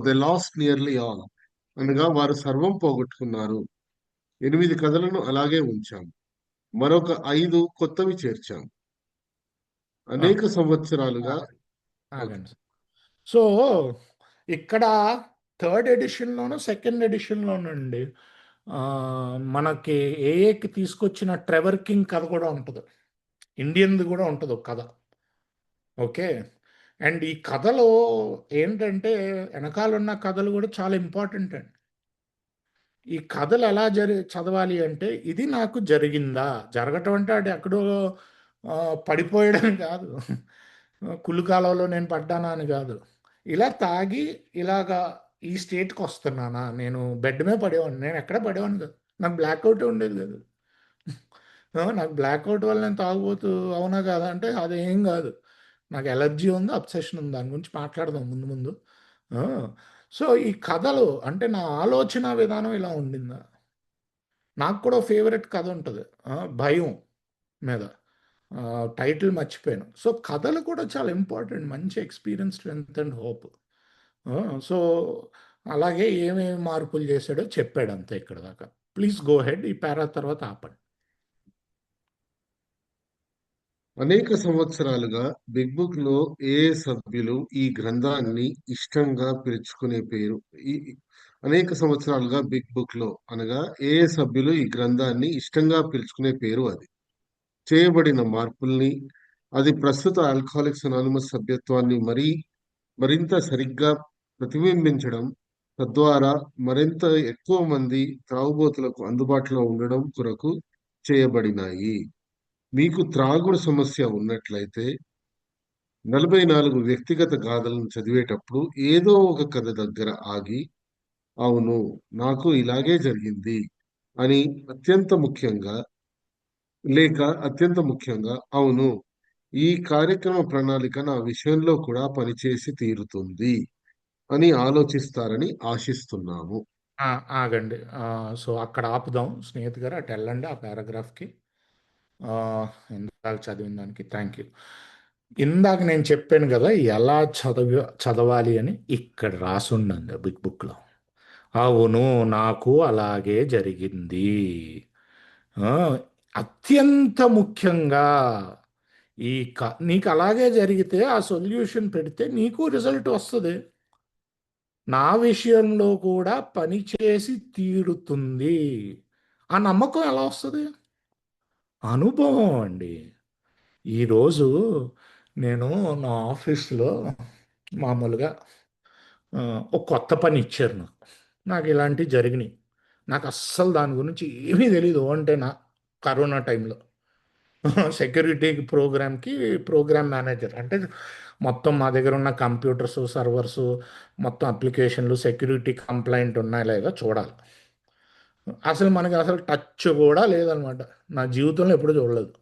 S1: దే లాస్ట్ నియర్లీ ఆల్ అనగా వారు సర్వం పోగొట్టుకున్నారు. 8 కథలను అలాగే ఉంచాం. మరొక 5 కొత్తవి చేర్చాం. అనేక సంవత్సరాలుగా
S2: ఆగండి. సో ఇక్కడ 3rd ఎడిషన్లోనూ 2nd ఎడిషన్లోనండి మనకి ఏఏకి తీసుకొచ్చిన ట్రెవర్ కింగ్ కథ కూడా ఉంటుంది, ఇండియన్ది కూడా ఉంటుంది ఒక కథ. ఓకే, అండ్ ఈ కథలో ఏంటంటే వెనకాలన్న కథలు కూడా చాలా ఇంపార్టెంట్ అండి. ఈ కథలు ఎలా చదవాలి అంటే ఇది నాకు జరిగిందా, జరగటం అంటే అది ఎక్కడో పడిపోయడం కాదు, కుళ్ళు కాలంలో నేను పడ్డానా అని కాదు. ఇలా తాగి ఇలాగా ఈ స్టేట్కి వస్తున్నానా, నేను బెడ్ మీద పడేవాడిని, నేను ఎక్కడ పడేవాడిని కాదు, నాకు బ్లాక్అవుట్ ఉండేది కాదు. నాకు బ్లాక్అవుట్ వల్ల నేను తాగుబోతూ అవునా కాదా అంటే అదేం కాదు, నాకు ఎలర్జీ ఉంది, అబ్సెషన్ ఉంది, దాని గురించి మాట్లాడదాం ముందు ముందు. సో ఈ కథలు అంటే నా ఆలోచన విధానం ఇలా ఉండిందా. నాకు కూడా ఫేవరెట్ కథ ఉంటుంది, భయం మీద, టైటిల్ మర్చిపోయాను. సో కథలు కూడా చాలా ఇంపార్టెంట్, మంచి experience, strength and hope. So అలాగే ఏమేమి మార్పులు చేశాడో చెప్పాడు అంతే ఇక్కడ దాకా. ప్లీజ్ గో హెడ్, ఈ పారా తర్వాత ఆపండి.
S1: అనేక సంవత్సరాలుగా బిగ్ బుక్ లో ఏ సభ్యులు ఈ గ్రంథాన్ని ఇష్టంగా పిలుచుకునే పేరు అనేక సంవత్సరాలుగా బిగ్ బుక్ లో అనగా ఏ సభ్యులు ఈ గ్రంథాన్ని ఇష్టంగా పిలుచుకునే పేరు అది. చేయబడిన మార్పుల్ని, అది ప్రస్తుత ఆల్కహాలిక్స్ అనానిమస్ సభ్యత్వాన్ని మరింత సరిగ్గా ప్రతిబింబించడం, తద్వారా మరింత ఎక్కువ మంది త్రాగుబోతులకు అందుబాటులో ఉండడం కొరకు చేయబడినాయి. మీకు త్రాగుడు సమస్య ఉన్నట్లయితే 44 వ్యక్తిగత గాథలను చదివేటప్పుడు ఏదో ఒక కథ దగ్గర ఆగి, అవును నాకు ఇలాగే జరిగింది అని అత్యంత ముఖ్యంగా, అవును ఈ కార్యక్రమ ప్రణాళిక నా విషయంలో కూడా పనిచేసి తీరుతుంది అని ఆలోచిస్తారని ఆశిస్తున్నాము.
S2: ఆ, ఆగండి. సో అక్కడ ఆపుదాం స్నేహితు గారు, అటు వెళ్ళండి ఆ పారాగ్రాఫ్కి. ఇందాక చదివిన దానికి థ్యాంక్ యూ. ఇందాక నేను చెప్పాను కదా ఎలా చదవాలి అని, ఇక్కడ రాసుండండి బిగ్ బుక్లో. అవును, నాకు అలాగే జరిగింది. ఆ, అత్యంత ముఖ్యంగా నీకు అలాగే జరిగితే ఆ సొల్యూషన్ పెడితే నీకు రిజల్ట్ వస్తుంది. నా విషయంలో కూడా పనిచేసి తీరుతుంది. ఆ నమ్మకం ఎలా వస్తుంది? అనుభవం అండి. ఈరోజు నేను నా ఆఫీస్లో మామూలుగా ఆ, ఒక కొత్త పని ఇచ్చారు నాకు. నాకు ఇలాంటివి జరిగినాయి. నాకు అస్సలు దాని గురించి ఏమీ తెలీదు. అంటే నా కరోనా టైంలో సెక్యూరిటీ ప్రోగ్రామ్కి ప్రోగ్రామ్ మేనేజర్ అంటే మొత్తం మా దగ్గర ఉన్న కంప్యూటర్స్, సర్వర్స్, మొత్తం అప్లికేషన్లు సెక్యూరిటీ కంప్లైంట్ ఉన్నాయా లేదా చూడాలి. అసలు మనకి అసలు టచ్ కూడా లేదనమాట. నా జీవితంలో ఎప్పుడు చూడలేదు.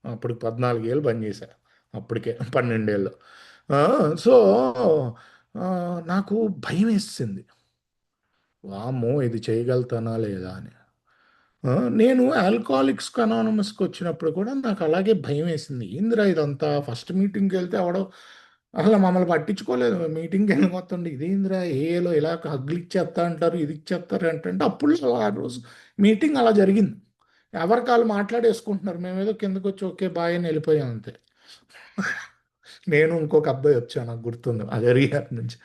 S2: అప్పుడు 14 ఏళ్ళు పనిచేశా. అప్పటికే 12 ఏళ్ళు. సో నాకు భయం వేసింది. వామ్మో, ఇది చేయగలుగుతానా లేదా అని. ఆ, నేను ఆల్కహాలిక్స్ అనానమస్కి వచ్చినప్పుడు కూడా నాకు అలాగే భయం వేసింది. ఏందిరా ఇదంతా, ఫస్ట్ మీటింగ్కి వెళ్తే అవడం అసలు మమ్మల్ని పట్టించుకోలేదు. మీటింగ్కి వెళ్ళి మొత్తం ఇదేందిరా, ఏలో ఇలా హగ్గులు ఇచ్చేస్తా అంటారు, ఇది ఇచ్చేస్తారు అంటే అప్పుడు ఆ రోజు మీటింగ్ అలా జరిగింది. ఎవరికి వాళ్ళు మాట్లాడేసుకుంటున్నారు, మేమేదో కిందకు వచ్చి ఓకే బాయ్ అని వెళ్ళిపోయాం అంతే. నేను ఇంకొక అబ్బాయి వచ్చాను, నాకు గుర్తుంది అదే రీహాబ్ నుంచి.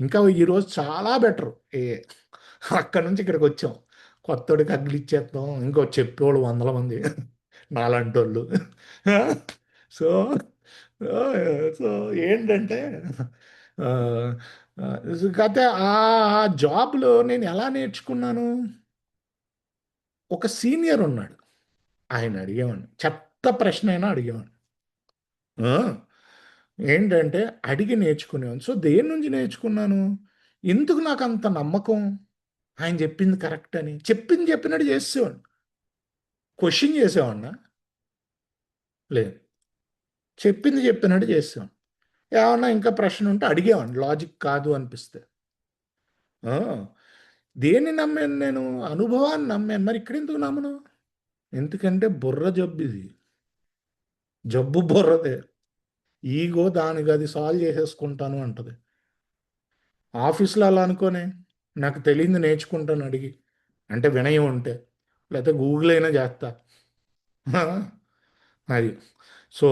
S2: ఇంకా ఈరోజు చాలా బెటర్. అక్కడ నుంచి ఇక్కడికి వచ్చాం. కొత్తోడికి అగ్గులు ఇచ్చేస్తాం, ఇంకో చెప్పేవాళ్ళు 100 మంది నాలాంటి వాళ్ళు. సో సో ఏంటంటే ఆ, ఆ, గత ఆ జాబ్లో నేను ఎలా నేర్చుకున్నాను. ఒక సీనియర్ ఉన్నాడు, ఆయన అడిగేవాడిని, చెత్త ప్రశ్న అయినా అడిగేవాడిని. ఆ, ఏంటంటే అడిగి నేర్చుకునేవాడిని. సో దేని నుంచి నేర్చుకున్నాను, ఎందుకు నాకు అంత నమ్మకం ఆయన చెప్పింది కరెక్ట్ అని. చెప్పింది చెప్పినట్టు చేసేవాడిని. క్వశ్చన్ చేసేవాడినా? లేదు. చెప్పింది చెప్పినట్టు చేసేవాడిని. ఏమన్నా ఇంకా ప్రశ్న ఉంటే అడిగేవాడిని, లాజిక్ కాదు అనిపిస్తే. ఆ, దేన్ని నమ్మాను నేను? అనుభవాన్ని నమ్మాను. మరి ఇక్కడ ఎందుకు నమ్మను? ఎందుకంటే బుర్ర జబ్బు ఇది. జబ్బు బుర్రదే. ఈగో దానికి అది సాల్వ్ చేసేసుకుంటాను అంటది. ఆఫీస్లో అలా అనుకోనే, నాకు తెలియంది నేర్చుకుంటాను అడిగి, అంటే వినయం ఉంటే, లేకపోతే గూగుల్ అయినా చేస్తా. ఆ, అది. సో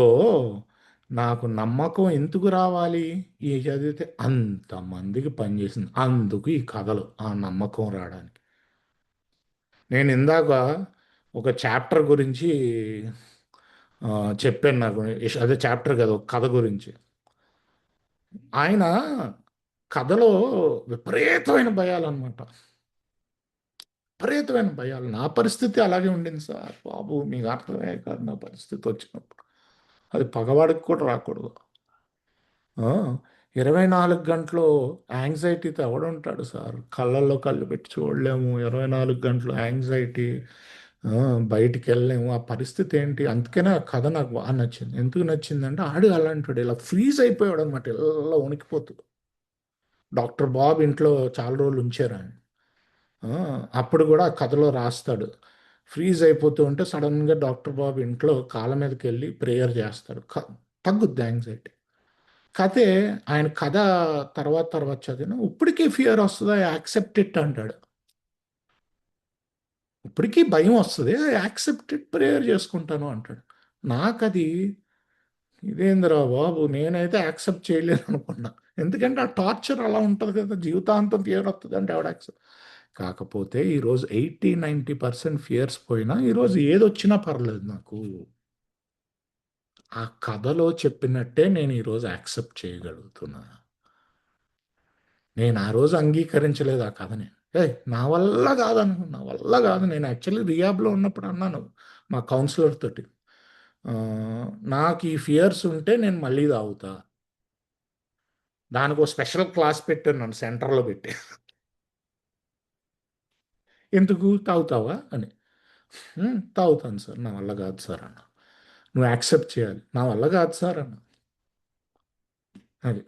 S2: నాకు నమ్మకం ఎందుకు రావాలి? ఈ చదివితే అంతమందికి పనిచేసింది, అందుకు ఈ కథలు ఆ నమ్మకం రావడానికి. నేను ఇందాక ఒక చాప్టర్ గురించి ఆ, చెప్పాను. నాకు అదే చాప్టర్ కదా, ఒక కథ గురించి. ఆయన కథలో విపరీతమైన భయాలు అనమాట. విపరీతమైన భయాలు. నా పరిస్థితి అలాగే ఉండింది సార్ బాబు, మీకు అర్థమయ్యే కాదు నా పరిస్థితి వచ్చినప్పుడు. అది పగవాడికి కూడా రాకూడదు. ఆ, 24 గంటలు యాంగ్జైటీతో ఎవడుంటాడు సార్? కళ్ళల్లో కళ్ళు పెట్టి చూడలేము, 24 గంటలు యాంగ్జైటీ. ఆ, బయటికి వెళ్ళలేము. ఆ పరిస్థితి ఏంటి? అందుకనే ఆ కథ నాకు బాగా నచ్చింది. ఎందుకు నచ్చిందంటే ఆడు అలాంటి ఇలా ఫ్రీజ్ అయిపోయాడు అనమాట, ఇలా వణికిపోతూ. డాక్టర్ బాబు ఇంట్లో చాలా రోజులు ఉంచారు ఆయన. ఆ, అప్పుడు కూడా ఆ కథలో రాస్తాడు, ఫ్రీజ్ అయిపోతూ ఉంటే సడన్గా డాక్టర్ బాబు ఇంట్లో కాళ్ళ మీదకి వెళ్ళి ప్రేయర్ చేస్తాడు, తగ్గుద్ది యాంగ్జైటీ. కథే. ఆయన కథ తర్వాత తర్వాత చదివిన ఇప్పటికీ ఫియర్ వస్తుందా, యాక్సెప్ట్ ఇట్ అంటాడు. ఇప్పటికీ భయం వస్తుంది, యాక్సెప్ట్ ఇట్, ప్రేయర్ చేసుకుంటాను అంటాడు. నాకది ఇదేందిరా బాబు, నేనైతే యాక్సెప్ట్ చేయలేను అనుకున్నా. ఎందుకంటే ఆ టార్చర్ అలా ఉంటుంది కదా, జీవితాంతం ఫియర్ వస్తుంది అంటే ఆవిడ యాక్సెప్ట్. కాకపోతే ఈరోజు 80-90% ఫియర్స్ పోయినా ఈరోజు ఏదొచ్చినా పర్లేదు నాకు. ఆ కథలో చెప్పినట్టే నేను ఈరోజు యాక్సెప్ట్ చేయగలుగుతున్నా. నేను ఆ రోజు అంగీకరించలేదు ఆ కథని. నా వల్ల కాదను, నా వల్ల కాదు. నేను యాక్చువల్లీ రియాబ్లో ఉన్నప్పుడు అన్నాను మా కౌన్సిలర్ తోటి, "ఆ, నాకు ఈ ఫియర్స్ ఉంటే నేను మళ్ళీ తాగుతా." దానికి ఒక స్పెషల్ క్లాస్ పెట్టాను నన్ను సెంటర్లో పెట్టి. ఎందుకు తాగుతావా అని. తాగుతాను సార్, నా వల్ల కాదు సార్ అన్న. నువ్వు యాక్సెప్ట్ చేయాలి. నా వల్ల కాదు సార్ అన్న. అది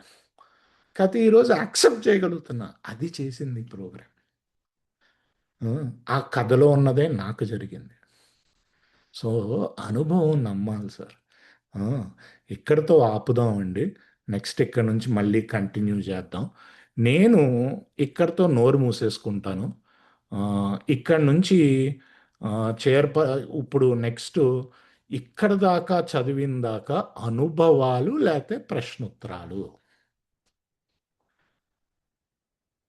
S2: కాకపోతే ఈరోజు యాక్సెప్ట్ చేయగలుగుతున్నా. అది చేసింది ఈ ప్రోగ్రామ్. ఆ కథలో ఉన్నదే నాకు జరిగింది. సో అనుభవం నమ్మాలి సార్. ఆ, ఇక్కడితో ఆపుదామండి. నెక్స్ట్ ఇక్కడ నుంచి మళ్ళీ కంటిన్యూ చేద్దాం. నేను ఇక్కడితో నోరు మూసేసుకుంటాను. ఆ, ఇక్కడ నుంచి ఆ, చేర్ప ఇప్పుడు నెక్స్ట్ ఇక్కడ దాకా చదివిన దాకా అనుభవాలు లేకపోతే ప్రశ్నోత్తరాలు.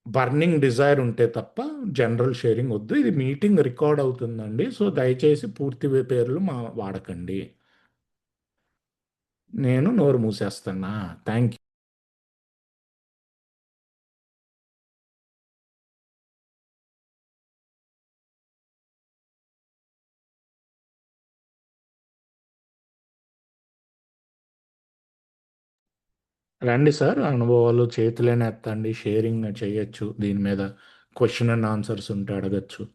S2: బర్నింగ్ డిజైర్ ఉంటే తప్ప జనరల్ షేరింగ్ వద్దు. ఇది మీటింగ్ రికార్డ్ అవుతుందండి. సో దయచేసి పూర్తి పేర్లు వాడకండి. నేను నోరు మూసేస్తున్నా. Thank you. రండి సార్, అనుభవాలు చేతులేనే ఎత్తండి. షేరింగ్ చేయొచ్చు. దీని మీద క్వశ్చన్ అండ్ ఆన్సర్స్ ఉంటే అడగచ్చు.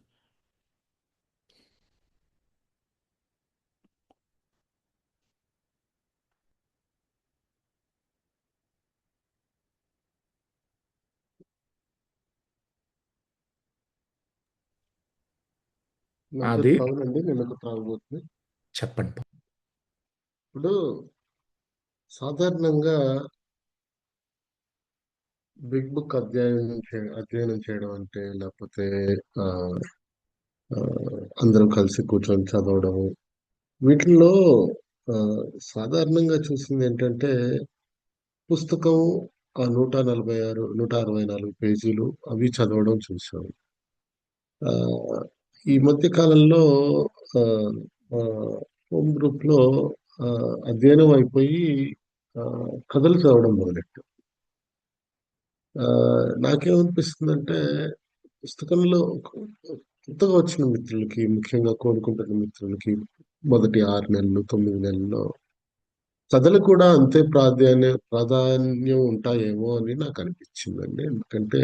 S1: నా పేరు
S2: అది
S1: పవన్ అండి. నేను ఒక త్రాగుబోతుని.
S2: చెప్పండి.
S1: ఇప్పుడు సాధారణంగా బిగ్ బుక్ అధ్యయనం చేయడం అంటే లేకపోతే ఆ, ఆ, అందరం కలిసి కూర్చొని చదవడం, వీటిల్లో ఆ, సాధారణంగా చూసింది ఏంటంటే పుస్తకం ఆ 146 164 పేజీలు అవి చదవడం చూసాం. ఆ, ఈ మధ్య కాలంలో ఆ, ఆ, హోమ్ గ్రూప్ లో ఆ, అధ్యయనం అయిపోయి ఆ, కథలు చదవడం మొదలెట్టాం. ఆ, నాకేమనిపిస్తుందంటే పుస్తకంలో కొత్తగా వచ్చిన మిత్రులకి, ముఖ్యంగా కోలుకుంటున్న మిత్రులకి మొదటి 6 నెలలు 9 నెలల్లో కథలు కూడా అంతే ప్రాధాన్యం ఉంటాయేమో అని నాకు అనిపించిందండి. ఎందుకంటే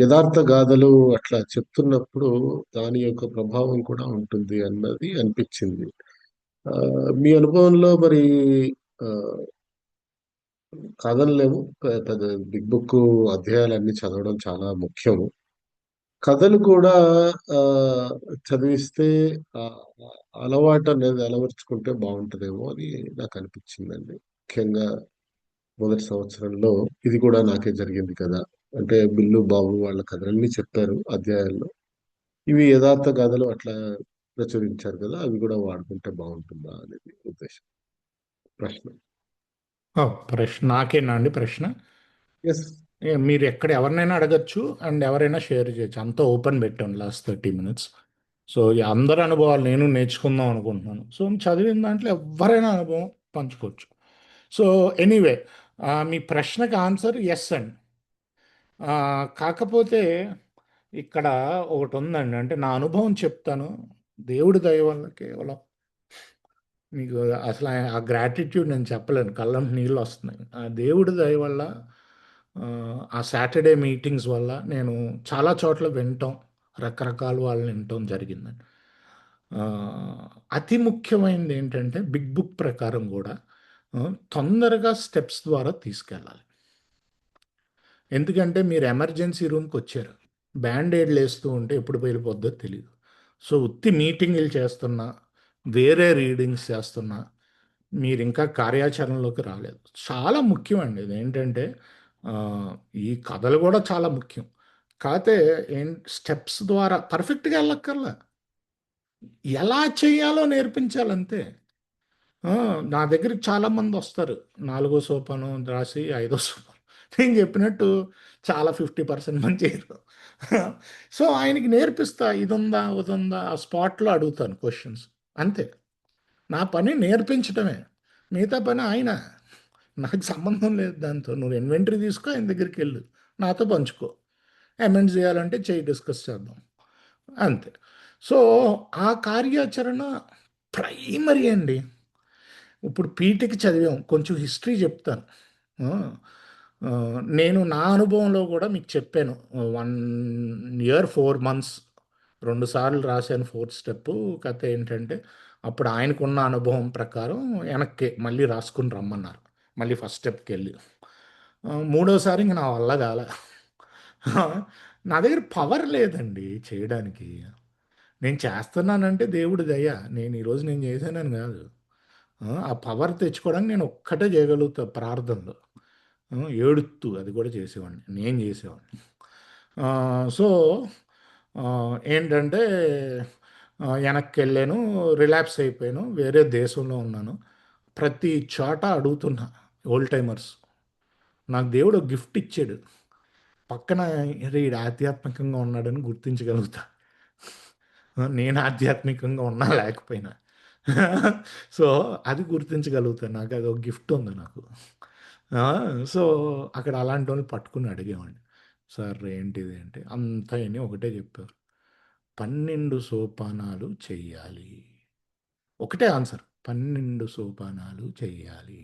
S1: యథార్థ గాథలు అట్లా చెప్తున్నప్పుడు దాని యొక్క ప్రభావం కూడా ఉంటుంది అన్నది అనిపించింది. ఆ, మీ అనుభవంలో మరి ఆ, కాదనలేము, పెద్ద బిగ్ బుక్ అధ్యాయాలన్నీ చదవడం చాలా ముఖ్యం. కథలు కూడా ఆ, చదివిస్తే ఆ ఆ అలవాటు అనేది అలవర్చుకుంటే బాగుంటుందేమో అని నాకు అనిపించిందండి. ముఖ్యంగా మొదటి సంవత్సరంలో ఇది కూడా నాకే జరిగింది కదా. అంటే బిల్లు బాబు వాళ్ళ కథలన్నీ చెప్పారు అధ్యాయాల్లో. ఇవి యథార్థ గాథలు అట్లా ప్రచురించారు కదా, అవి కూడా వాడుకుంటే బాగుంటుందా అనేది ఉద్దేశం. ప్రశ్న.
S2: ప్రశ్న నాకేనా అండి ప్రశ్న?
S1: ఎస్.
S2: మీరు ఎక్కడ ఎవరినైనా అడగచ్చు అండ్ ఎవరైనా షేర్ చేయొచ్చు. అంతా ఓపెన్ పెట్టాను లాస్ట్ 30 minutes. సో ఈ అందరి అనుభవాలు నేను నేర్చుకుందాం అనుకుంటున్నాను. సో చదివిన దాంట్లో ఎవరైనా అనుభవం పంచుకోవచ్చు. సో ఎనీవే, మీ ప్రశ్నకి ఆన్సర్ ఎస్ అండి. కాకపోతే ఇక్కడ ఒకటి ఉందండి. అంటే నా అనుభవం చెప్తాను. దేవుడి దయ వల్ల కేవలం మీకు అసలు ఆ గ్రాటిట్యూడ్ నేను చెప్పలేను. కళ్ళం నీళ్ళు వస్తున్నాయి. ఆ దేవుడి దయ వల్ల ఆ సాటర్డే మీటింగ్స్ వల్ల నేను చాలా చోట్ల వినటం, రకరకాల వాళ్ళని వినటం జరిగిందండి. ఆ, అతి ముఖ్యమైనది ఏంటంటే బిగ్ బుక్ ప్రకారం కూడా తొందరగా స్టెప్స్ ద్వారా తీసుకెళ్ళాలి. ఎందుకంటే మీరు ఎమర్జెన్సీ రూమ్కి వచ్చారు. బ్యాండేడ్లు వేస్తూ ఉంటే ఎప్పుడు వెళ్ళిపోద్దో తెలియదు. సో ఉత్తి మీటింగులు చేస్తున్నా, వేరే రీడింగ్స్ చేస్తున్నా, మీరు ఇంకా కార్యాచరణలోకి రాలేదు. చాలా ముఖ్యం అండి. ఇది ఏంటంటే ఆ, ఈ కథలు కూడా చాలా ముఖ్యం. కాకపోతే స్టెప్స్ ద్వారా పర్ఫెక్ట్గా వెళ్ళక్కర్లా, ఎలా చేయాలో నేర్పించాలంతే. ఆ! నా దగ్గరికి చాలామంది వస్తారు. నాలుగో సోపానం రాసి, ఐదో సోపానం నేను చెప్పినట్టు చాలా 50% మంది చేయరు. సో, ఆయనకి నేర్పిస్తా. ఇదుందా? అదుందా? ఆ స్పాట్‌లో అడుగుతాను క్వెషన్స్. అంతే. నా పని నేర్పించటమే. మిగతా పని ఆయన. నాకు సంబంధం లేదు దాంతో. నువ్వు ఇన్వెంటరీ తీసుకో, ఆయన దగ్గరికెళ్ళు. నాతో పంచుకో. అమెండ్స్ చేయాలంటే చెయ్యి, డిస్కస్ చేద్దాం. అంతే. సో, ఆ కార్యాచరణ ప్రైమరీ అండి. ఇప్పుడు పీటీకి చదివాం. కొంచెం హిస్టరీ చెప్తాను. ఆ! నేను నా అనుభవంలో కూడా మీకు చెప్పాను. 1 ఇయర్ 4 మంత్స్ 2 సార్లు రాశాను ఫోర్త్ స్టెప్పు. కథ ఏంటంటే అప్పుడు ఆయనకున్న అనుభవం ప్రకారం వెనక్కి మళ్ళీ రాసుకుని రమ్మన్నారు. మళ్ళీ ఫస్ట్ స్టెప్కి వెళ్ళి మూడోసారి ఇంక నా వల్ల కాలే. నా దగ్గర పవర్ లేదండి చేయడానికి. నేను చేస్తున్నానంటే దేవుడి దయ. నేను చేశానని కాదు. ఆ పవర్ తెచ్చుకోవడానికి నేను ఒక్కటే చేయగలుగుతా ప్రార్థనలో. ఏడుత్తు అది కూడా చేసేవాడిని. నేను చేసేవాడిని. సో ఏంటంటే వెనక్కెళ్ళాను, రిలాప్స్ అయిపోయాను, వేరే దేశంలో ఉన్నాను. ప్రతి చోట అడుగుతున్నా ఓల్డ్ టైమర్స్. నాకు దేవుడు ఒక గిఫ్ట్ ఇచ్చాడు. పక్కన "అరే ఈడు ఆధ్యాత్మికంగా ఉన్నాడని" గుర్తించగలుగుతా. నేను ఆధ్యాత్మికంగా ఉన్నా లేకపోయినా. సో, అది గుర్తించగలుగుతా. నాకు అదొక గిఫ్ట్ ఉంది నాకు. ఆ! సో, అక్కడ అలాంటోళ్ళని పట్టుకొని అడిగేవాడిని. "సార్ ఏంటిది" అంటే అంతా ఇని ఒకటే చెప్పారు. 12 సోపానాలు చెయ్యాలి. ఒకటే ఆన్సర్. 12 సోపానాలు చెయ్యాలి.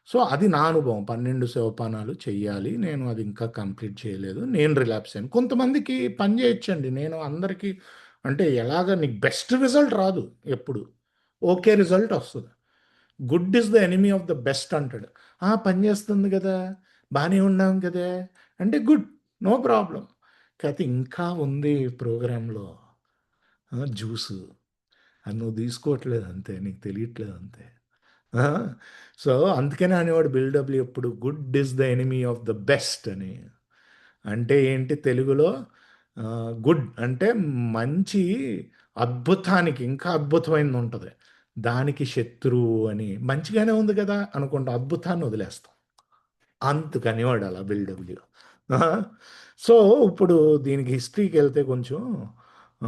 S2: సో, అది నా అనుభవం. 12 సోపానాలు చెయ్యాలి. నేను అది ఇంకా కంప్లీట్ చేయలేదు. నేను రిలాప్స్ అయ్యాను. కొంతమందికి పని చేయొచ్చండి. నేను అందరికీ అంటే ఎలాగ నీకు బెస్ట్ రిజల్ట్ రాదు ఎప్పుడు. ఓకే రిజల్ట్ వస్తది. Good is the enemy of the best అంటాడు. పని చేస్తుంది కదా! బానే ఉన్నాం కదే! అంటే గుడ్. No problem. కాతే ఇంకా ఉంది ప్రోగ్రామ్‌లో జ్యూసు. అది నువ్వు తీసుకోవట్లేదు అంతే. నీకు తెలియట్లేదు అంతే. ఆ! సో, అందుకనే అనేవాడు బిల్డబ్ల్యూ ఎప్పుడు good is the enemy of the best అని. అంటే ఏంటి తెలుగులో గుడ్ అంటే మంచి అద్భుతానికి ఇంకా అద్భుతమైనది ఉంటది. దానికి శత్రువు అని. మంచిగానే ఉంది కదా! అనుకుంటాం. అద్భుతాన్ని వదిలేస్తాం. అందుకనేవాడు అలా బిల్డబ్ల్యూ. ఆహా! సో, ఇప్పుడు దీనికి హిస్టరీకెళ్తే కొంచెం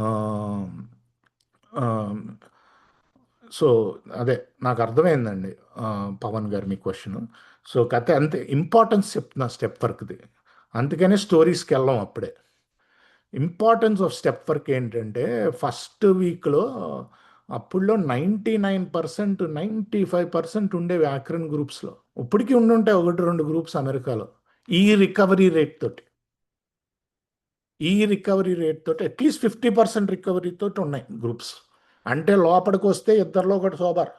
S2: ఆహ్, ఆహ్, సో, అదే నాకర్థమైందండి. పవన్ గారు మీ క్వెషను. సో, కథ అంతే ఇంపార్టెన్స్ చెప్తున్నా స్టెప్ వర్క్‌ది. అందుకనే స్టోరీస్‌కెళ్ళం అప్పుడే. ఇంపార్టెన్స్ ఆఫ్ స్టెప్ వర్క్ ఏంటంటే, ఫస్ట్ వీక్‌లో అప్పుడులో 99%, 95% ఉండేవి యాక్రిన్ గ్రూప్స్‌లో. ఇప్పటికి ఉండుంటాయి 1, 2 గ్రూప్స్ అమెరికాలో. ఈ రికవరీ రేట్ తోటి. ఈ రికవరీ రేట్ తోటి అట్‌లీస్ట్ 50% రికవరీ తోటి ఉన్నాయి గ్రూప్స్. అంటే లోపలికొస్తే ఇద్దరిలో ఒకడు సోబర్.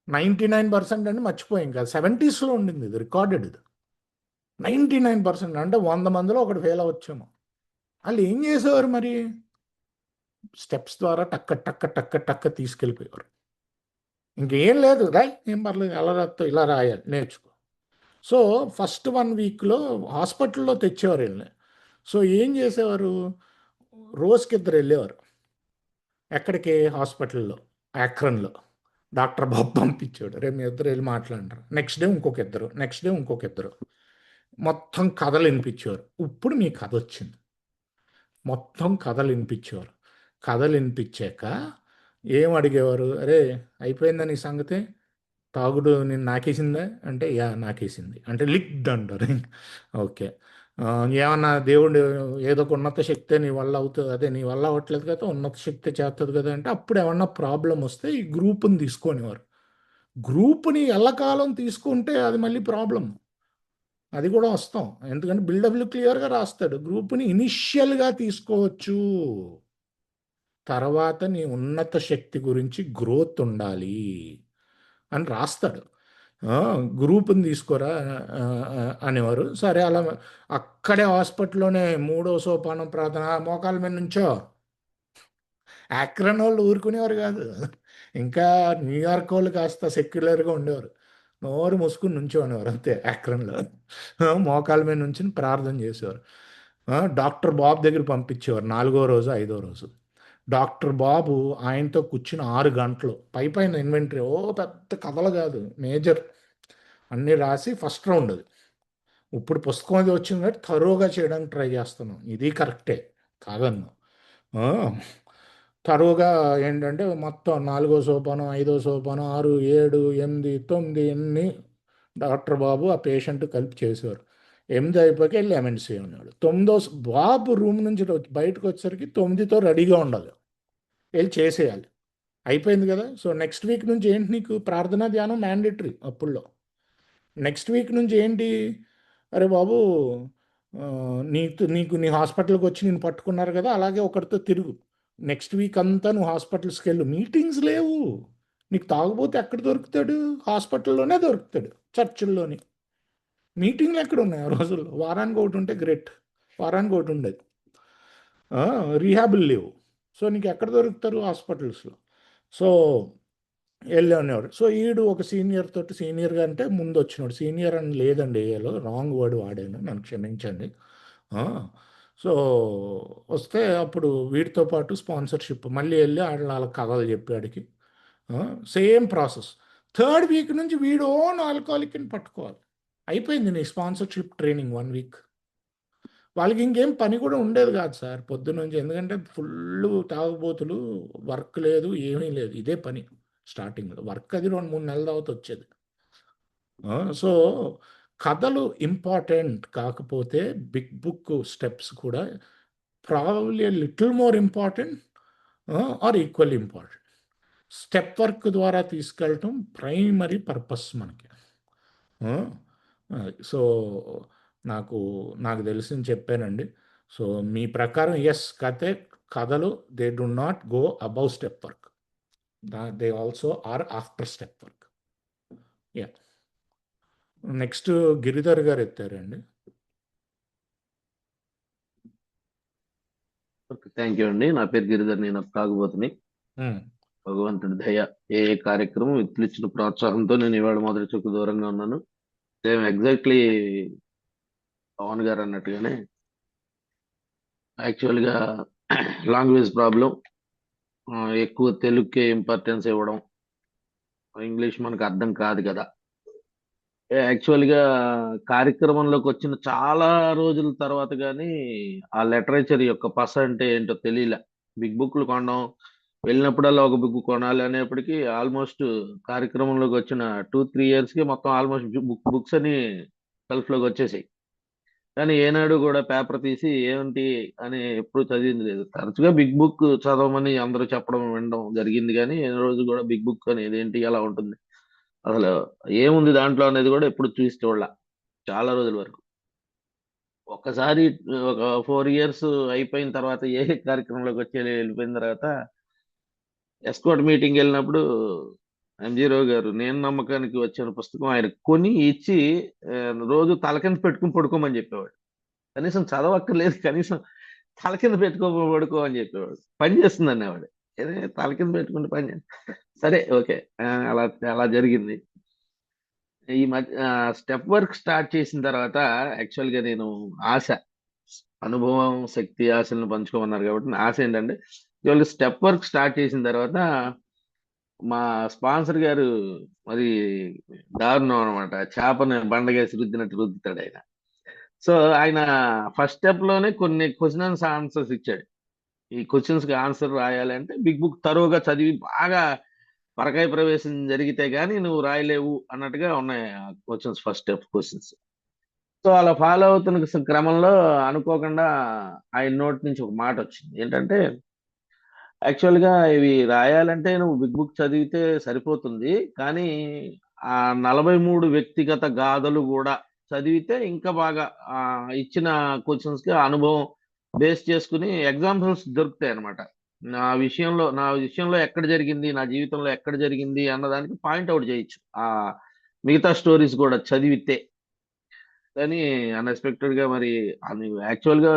S2: 99% అంటే మర్చిపోయాం కాదు. 70స్‌లో ఉండింది ఇది రికార్డెడ్ ఇది. 99% అంటే 100 మందిలో ఒకడు ఫెయిల్ అవ్వచ్చేమో. ఆళ్ళేం చేసేవారు మరి? స్టెప్స్ ద్వారా టక్క, టక్క, టక్క, టక్క తీసుకెళ్ళిపోయేవారు. ఇంకేం లేదు. రాయ్ ఏం పర్లేదు ఎలా రాత్తావు ఇలా రాయాలి నేర్చుకో. సో, ఫస్ట్ 1 వీక్‌లో హాస్పిటల్‌లో తెచ్చేవారు ఈళ్ళని. సో, ఏం చేసేవారు? రోజుకిద్దరెళ్ళేవారు. ఎక్కడికి? హాస్పిటల్‌లో. యాక్రన్‌లో. డాక్టర్ బాబు పంపించాడు. రేపు మీ ఇద్దరు ఎళ్లి మాట్లాడంటారు. నెక్స్ట్ డే ఇంకొక ఇద్దరు. నెక్స్ట్ డే ఇంకొక ఇద్దరు. మొత్తం కథలు ఇనిపించేవారు. ఇప్పుడు మీ కథొచ్చింది. మొత్తం కథలు ఇనిపించేవారు. కథలు ఇనిపించాక ఏం అడిగేవారు? "అరేయ్! అయిపోయిందా నీ సంగతి? తాగుడు నిన్ను నాకేసిందా?" అంటే, "యాహ్! నాకేసింది." అంటే లిక్డ్ అంటారు. ఓకే. ఏమన్నా దేవుడు ఏదో ఒక ఉన్నత శక్తే నీ వల్ల అవుతది. అదే నీ వల్ల అవ్వట్లేదు కదా! ఉన్నత శక్తే చేత్తది కదా! అంటే అప్పుడు ఏమన్నా ప్రాబ్లమ్ వస్తే ఈ గ్రూప్‌ని తీసుకునేవారు. గ్రూప్‌ని ఎల్లకాలం తీసుకుంటే అది మళ్ళీ ప్రాబ్లమ్. అది కూడా వస్తాం. ఎందుకంటే బిల్డబ్ల్యూ క్లియర్‌గా రాస్తాడు. గ్రూప్‌ని ఇనీషియల్‌గా తీసుకోవచ్చు. తర్వాత నీ ఉన్నత శక్తి గురించి గ్రోత్ ఉండాలి అని రాస్తాడు. గ్రూప్‌ని తీసుకోరా అనేవారు. సరే అలా అక్కడే హాస్పిటల్‌లోనే మూడో సోపానం ప్రార్థన మోకాళ్ళ మీద నుంచో. యాక్రనోళ్ళు ఊరుకునేవారు కాదు. ఇంకా న్యూయార్క్ వోళ్ళు కాస్త సెక్యులర్‌గా ఉండేవారు. నోరు మూసుకొని నుంచోనేవారు అంతే యాక్రన్‌లో. మోకాళ్ళ మీద నుంచొని ప్రార్థన చేసేవారు. డాక్టర్ బాబు దగ్గరికి పంపించేవారు. నాలుగో రోజు, ఐదో రోజు. డాక్టర్ బాబు ఆయనతో కూర్చొని 6 గంటలు పైపైన ఇన్వెంటరీ పెద్ద కథలు కాదు. మేజర్ అన్నీ రాసి ఫస్ట్ రౌండ్ అది. ఇప్పుడు పుస్తకం అది వచ్చింది కాబట్టి థరోగా చేయడానికి ట్రై చేస్తున్నాం. ఇది కరెక్టే కాదన్ను. ఆ! తరువుగా ఏంటంటే మొత్తం నాలుగో సోపానం, ఐదో సోపానం, 6, 7, 8, 9 ఎన్ని డాక్టర్ బాబు ఆ పేషెంట్ కలిపి చేసేవారు. 8 అయిపోయాక ఎళ్లి ఎంఎన్‌సీ అనేవాడు. బాబు రూమ్ నుంచి బయటకు వచ్చేసరికి 9తో రెడీగా ఉండాలి. ఎళ్లి చేసేయాలి. అయిపోయింది కదా! సో, నెక్స్ట్ వీక్ నుంచి ఏంటి నీకు ప్రార్థనా ధ్యానం మ్యాండేటరీ అప్పుల్లో. నెక్స్ట్ వీక్ నుంచి ఏంటి? అరే బాబు! నీకు నీకు నీ హాస్పిటల్‌కొచ్చి నిన్ను పట్టుకున్నారు కదా! అలాగే ఒకడితో తిరుగు. నెక్స్ట్ వీక్ అంతా నువ్వు హాస్పిటల్స్కి వెళ్ళు, మీటింగ్స్ లేవు. నీకు తాగుబోతే ఎక్కడ దొరుకుతాడు? హాస్పిటల్లోనే దొరుకుతాడు, చర్చిల్లోని. మీటింగ్లు ఎక్కడ ఉన్నాయి ఆ రోజుల్లో? వారానికి ఒకటి ఉంటే గ్రేట్, వారానికి ఒకటి ఉండేది. రీహాబుల్ లేవు. సో నీకు ఎక్కడ దొరుకుతారు? హాస్పిటల్స్లో. సో వెళ్ళేవాడు. సో ఈడు ఒక సీనియర్ తోటి, సీనియర్గా అంటే ముందు వచ్చినాడు, సీనియర్ అని లేదండి, ఏలో రాంగ్ వర్డ్ వాడాను, నన్ను క్షమించండి. ఆ, సో వస్తే అప్పుడు వీడితో పాటు స్పాన్సర్షిప్ మళ్ళీ వెళ్ళి వాళ్ళ కథలు చెప్పాడికి. Same process. థర్డ్ వీక్ నుంచి వీడు ఓన్ ఆల్కహాలిక్ని పట్టుకోవాలి. అయిపోయింది నీ స్పాన్సర్షిప్ ట్రైనింగ్ 1 వీక్. వాళ్ళకి ఇంకేం పని కూడా ఉండేది కాదు సార్ పొద్దున్నుంచి, ఎందుకంటే ఫుల్ తాగుబోతులు, వర్క్ లేదు, ఏమీ లేదు, ఇదే పని. స్టార్టింగ్లో వర్క్ అది 2-3 నెలల తర్వాత వచ్చేది. సో కథలు ఇంపార్టెంట్, కాకపోతే బిగ్ బుక్ స్టెప్స్ కూడా probably little more important or equal important. Step work ద్వారా తీసుకెళ్ళటం ప్రైమరీ పర్పస్ మనకి. సో నాకు నాకు తెలిసింది చెప్పానండి. సో మీ ప్రకారం ఎస్, కథలు they do not go above step work, they also are after step work. Yeah, next Giridhar గారు ఎత్తారండి.
S3: థ్యాంక్ యూ అండి. నా పేరు గిరిధర్, నేను తాగుబోతుని. భగవంతుడి దయ, ఏ కార్యక్రమం ఇచ్చిన ప్రోత్సాహంతో నేను ఇవాళ మొదటి చుక్కు దూరంగా ఉన్నాను. సేమ్ ఎగ్జాక్ట్లీ పవన్ గారు అన్నట్టుగానే యాక్చువల్గా లాంగ్వేజ్ ప్రాబ్లం, ఎక్కువ తెలుగుకే ఇంపార్టెన్స్ ఇవ్వడం, ఇంగ్లీష్ మనకు అర్థం కాదు కదా. యాక్చువల్గా కార్యక్రమంలోకి వచ్చిన చాలా రోజుల తర్వాత కానీ ఆ లిటరేచర్ యొక్క పస అంటే ఏంటో తెలియలే. బిగ్ బుక్లు కొనడం, వెళ్ళినప్పుడల్లా ఒక బుక్ కొనాలి అనేప్పటికీ ఆల్మోస్ట్ కార్యక్రమంలోకి వచ్చిన 2-3 ఇయర్స్కి మొత్తం ఆల్మోస్ట్ బుక్స్ అని షెల్ఫ్లోకి వచ్చేసాయి. కానీ ఏనాడు కూడా పేపర్ తీసి ఏమిటి అని ఎప్పుడు చదివింది లేదు. తరచుగా బిగ్ బుక్ చదవమని అందరూ చెప్పడం వినడం జరిగింది, కానీ ఏ రోజు కూడా బిగ్ బుక్ అనేది ఏంటి, ఎలా ఉంటుంది, అసలు ఏముంది దాంట్లో అనేది కూడా ఎప్పుడు చూసి చూడలా చాలా రోజుల వరకు. ఒక్కసారి ఒక 4 ఇయర్స్ అయిపోయిన తర్వాత, ఏ కార్యక్రమంలోకి వచ్చి వెళ్ళిపోయిన తర్వాత ఎస్కోట్ మీటింగ్ వెళ్ళినప్పుడు ఎంజీ రావు గారు నేను నమ్మకానికి వచ్చిన పుస్తకం ఆయన కొని ఇచ్చి ఆ, రోజు తల కింద పెట్టుకుని పడుకోమని చెప్పేవాడు. కనీసం చదవక్కర్లేదు, కనీసం తల కింద పడుకో అని చెప్పేవాడు. పని చేస్తుంది అనేవాడు. ఏదే తల కింద పెట్టుకుంటే పని సరే, ఓకే, అలా అలా జరిగింది. ఈ మధ్య స్టెప్ వర్క్ స్టార్ట్ చేసిన తర్వాత యాక్చువల్గా నేను ఆశ, అనుభవం, శక్తి, ఆశలను పంచుకోమన్నారు కాబట్టి నా ఆశ ఏంటంటే ఇవాళ స్టెప్ వర్క్ స్టార్ట్ చేసిన తర్వాత మా స్పాన్సర్ గారు మరి దారుణం అనమాట. చేపని బండగేసి రుద్దినట్టు రుద్దుతాడు ఆయన. సో ఆయన ఫస్ట్ స్టెప్ లోనే కొన్ని క్వశ్చన్స్ ఆన్సర్స్ ఇచ్చాడు. ఈ క్వశ్చన్స్ కి ఆన్సర్ రాయాలి అంటే బిగ్ బుక్ తరువుగా చదివి బాగా పరకాయ ప్రవేశం జరిగితే గానీ నువ్వు రాయలేవు అన్నట్టుగా ఉన్నాయి ఆ questions, first step questions. So అలా ఫాలో అవుతున్న క్రమంలో అనుకోకుండా ఆయన నోటి నుంచి ఒక మాట వచ్చింది. ఏంటంటే యాక్చువల్గా ఇవి రాయాలంటే నువ్వు బిగ్ బుక్ చదివితే సరిపోతుంది, కానీ ఆ 43 వ్యక్తిగత గాథలు కూడా చదివితే ఇంకా బాగా ఇచ్చిన క్వశ్చన్స్ కి ఆ అనుభవం బేస్ చేసుకుని ఎగ్జాంపుల్స్ దొరుకుతాయి అనమాట. నా విషయంలో ఎక్కడ జరిగింది, నా జీవితంలో ఎక్కడ జరిగింది అన్నదానికి పాయింట్అవుట్ చేయొచ్చు ఆ మిగతా స్టోరీస్ కూడా చదివితే. కానీ అన్ఎక్స్పెక్టెడ్ గా మరి యాక్చువల్ గా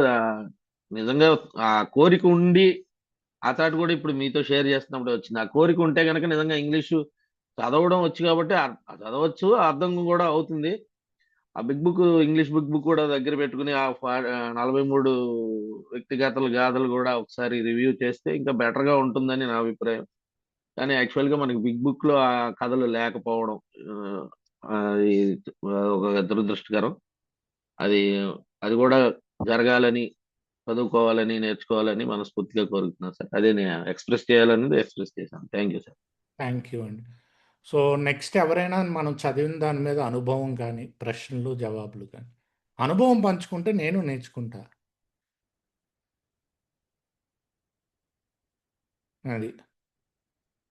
S3: నిజంగా ఆ కోరిక ఉండి ఆ థాట్ కూడా ఇప్పుడు మీతో షేర్ చేస్తున్నప్పుడు వచ్చింది. ఆ కోరిక ఉంటే కనుక నిజంగా ఇంగ్లీషు చదవడం వచ్చు కాబట్టి చదవచ్చు, అర్థం కూడా అవుతుంది. ఆ big book, English big book కూడా దగ్గర పెట్టుకుని ఆ 43 వ్యక్తిగతల గాథలు కూడా ఒకసారి రివ్యూ చేస్తే ఇంకా బెటర్ గా ఉంటుందని నా అభిప్రాయం. కానీ యాక్చువల్ గా మనకి బిగ్ బుక్ లో ఆ కథలు లేకపోవడం అది ఒక దురదృష్టకరం. అది అది కూడా జరగాలని, చదువుకోవాలని, నేర్చుకోవాలని మనస్ఫూర్తిగా కోరుకుంటున్నాను సార్. అదే నేను ఎక్స్ప్రెస్ చేయాలనేది ఎక్స్ప్రెస్ చేశాను. Thank you sir.
S2: Thank you అండి. సో నెక్స్ట్ ఎవరైనా మనం చదివిన దాని మీద అనుభవం కానీ, ప్రశ్నలు జవాబులు కానీ, అనుభవం పంచుకుంటే నేను నేర్చుకుంటా. అది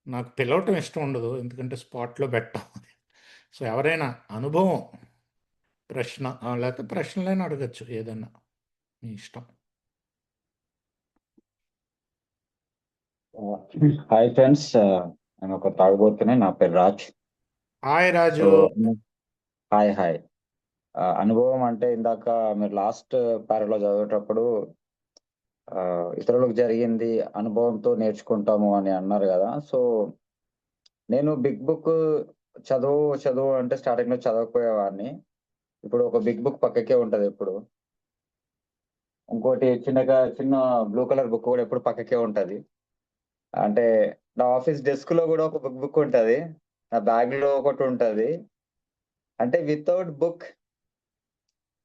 S2: నాకు పిలవటం ఇష్టం ఉండదు, ఎందుకంటే స్పాట్లో పెట్టాం. సో ఎవరైనా అనుభవం, ప్రశ్న లేకపోతే ప్రశ్నలైనా అడగచ్చు, ఏదన్నా మీ ఇష్టం.
S4: హాయ్ ఫ్రెండ్స్, నేను ఒక తాగుబోతుని. నా పేరు Raj.
S2: Hi
S4: so
S2: Raju.
S4: Hi hi. అనుభవం అంటే ఇందాక మీరు లాస్ట్ పారలో చదివేటప్పుడు ఇతరులకు జరిగింది అనుభవంతో నేర్చుకుంటాము అని అన్నారు కదా. సో నేను బిగ్ బుక్ చదువు చదువు అంటే స్టార్టింగ్ లో చదవకపోయేవాడిని. ఇప్పుడు ఒక బిగ్ బుక్ పక్కకే ఉంటది ఎప్పుడు. ఇంకోటి చిన్న బ్లూ కలర్ బుక్ కూడా ఎప్పుడు పక్కకే ఉంటది. అంటే నా ఆఫీస్ డెస్క్ లో కూడా ఒక బుక్ ఉంటది, నా బ్యాగ్ లో ఒకటి ఉంటది. అంటే వితౌట్ బుక్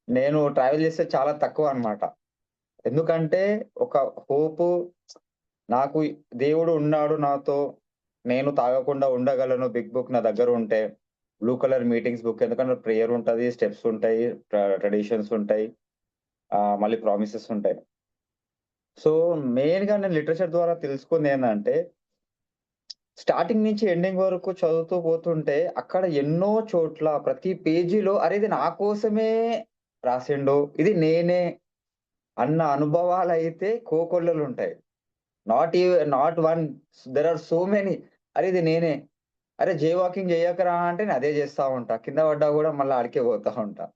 S4: నేను ట్రావెల్ చేస్తే చాలా తక్కువ అన్నమాట. ఎందుకంటే ఒక హోప్, నాకు దేవుడు ఉన్నాడు నాతో, నేను తాగకుండా ఉండగలను బిగ్ బుక్ నా దగ్గర ఉంటే. బ్లూ కలర్ మీటింగ్స్ బుక్, ఎందుకంటే ప్రేయర్ ఉంటది, స్టెప్స్ ఉంటాయి, ట్రెడిషన్స్ ఉంటాయి, మళ్ళీ ప్రామిసెస్ ఉంటాయి. సో మెయిన్ గా నేను లిటరేచర్ ద్వారా తెలుసుకుంది ఏంటంటే, స్టార్టింగ్ నుంచి ఎండింగ్ వరకు చదువుతూ పోతుంటే అక్కడ ఎన్నో చోట్ల ప్రతి పేజీలో అరే ఇది నా కోసమే రాసిండు, ఇది నేనే అన్న అనుభవాలు అయితే కోకొల్లలు ఉంటాయి. Not one, there are so many. అరే ఇది నేనే, అరే జే వాకింగ్ చేయకరా అంటే నేను అదే చేస్తా ఉంటా, కింద పడ్డా కూడా మళ్ళీ ఆడికే పోతా ఉంటా.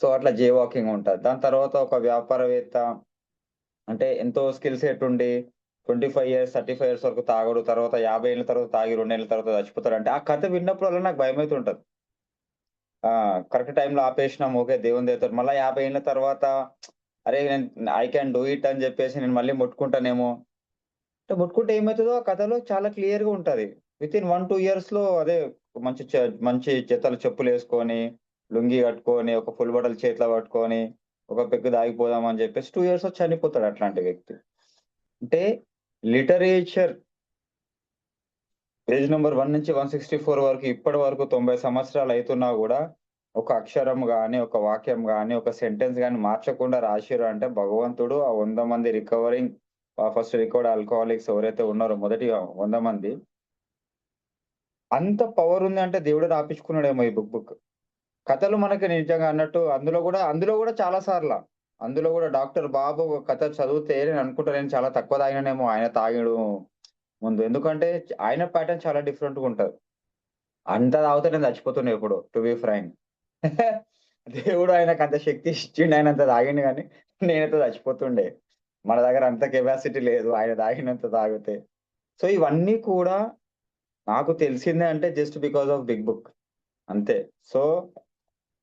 S4: సో అట్లా జే వాకింగ్ ఉంటుంది. దాని తర్వాత ఒక వ్యాపారవేత్త, అంటే ఎంతో స్కిల్ సెట్ ఉండి 25 ఇయర్స్ 35 ఇయర్స్ వరకు తాగడు, తర్వాత 50 ఏళ్ళ తర్వాత తాగి 2 ఏళ్ళ తర్వాత చచ్చిపోతాడు. అంటే ఆ కథ విన్నప్పుడల్లా నాకు భయమైతుంటది. కరెక్ట్ టైంలో ఆపేసినాం, ఓకే దేవుని దయతోటి మళ్ళీ 50 ఏళ్ళ తర్వాత అరే నేను ఐ క్యాన్ డూ ఇట్ అని చెప్పేసి నేను మళ్ళీ ముట్టుకుంటానేమో. అంటే ముట్టుకుంటే ఏమవుతుందో ఆ కథలో చాలా క్లియర్ గా ఉంటది. వితిన్ 1-2 ఇయర్స్ లో అదే మంచి జతలు చెప్పులు వేసుకొని, లుంగీ కట్టుకొని, ఒక ఫుల్ బట్టలు చేతిలో పట్టుకొని, ఒక పెగ్గు దాగిపోదాం అని చెప్పేసి 2 ఇయర్స్ లో చనిపోతాడు అట్లాంటి వ్యక్తి. అంటే లిటరేచర్ పేజ్ నెంబర్ 1 నుంచి 164 వరకు ఇప్పటి వరకు 90 సంవత్సరాలు అవుతున్నా కూడా ఒక అక్షరం గాని, ఒక వాక్యం గాని, ఒక సెంటెన్స్ గాని మార్చకుండా రాసిర్రు అంటే భగవంతుడు ఆ 100 మంది ఫస్ట్ రికవర్డ్ ఆల్కహాలిక్స్ ఎవరైతే ఉన్నారో మొదటి 100 మంది, అంత పవర్ ఉంది అంటే దేవుడు రాపించుకున్నాడేమో ఈ బుక్. కథలు మనకి నిజంగా అన్నట్టు అందులో కూడా చాలా సార్ల అందులో కూడా డాక్టర్ బాబు ఒక కథ చదివితే నేను అనుకుంటా, నేను చాలా తక్కువ తాగినానేమో ఆయన తాగిడు ముందు. ఎందుకంటే ఆయన ప్యాటర్న్ చాలా డిఫరెంట్ గా ఉంటది. అంత తాగితే నేను చచ్చిపోతున్నా ఇప్పుడు, టు బి ఫ్రాంక్. దేవుడు ఆయనకు అంత శక్తి ఇచ్చిండు, ఆయన అంత తాగిండు కానీ నేనైతే చచ్చిపోతుండే. మన దగ్గర అంత కెపాసిటీ లేదు ఆయన తాగినంత తాగితే. సో ఇవన్నీ కూడా నాకు తెలిసిందే అంటే just because of big book, అంతే. సో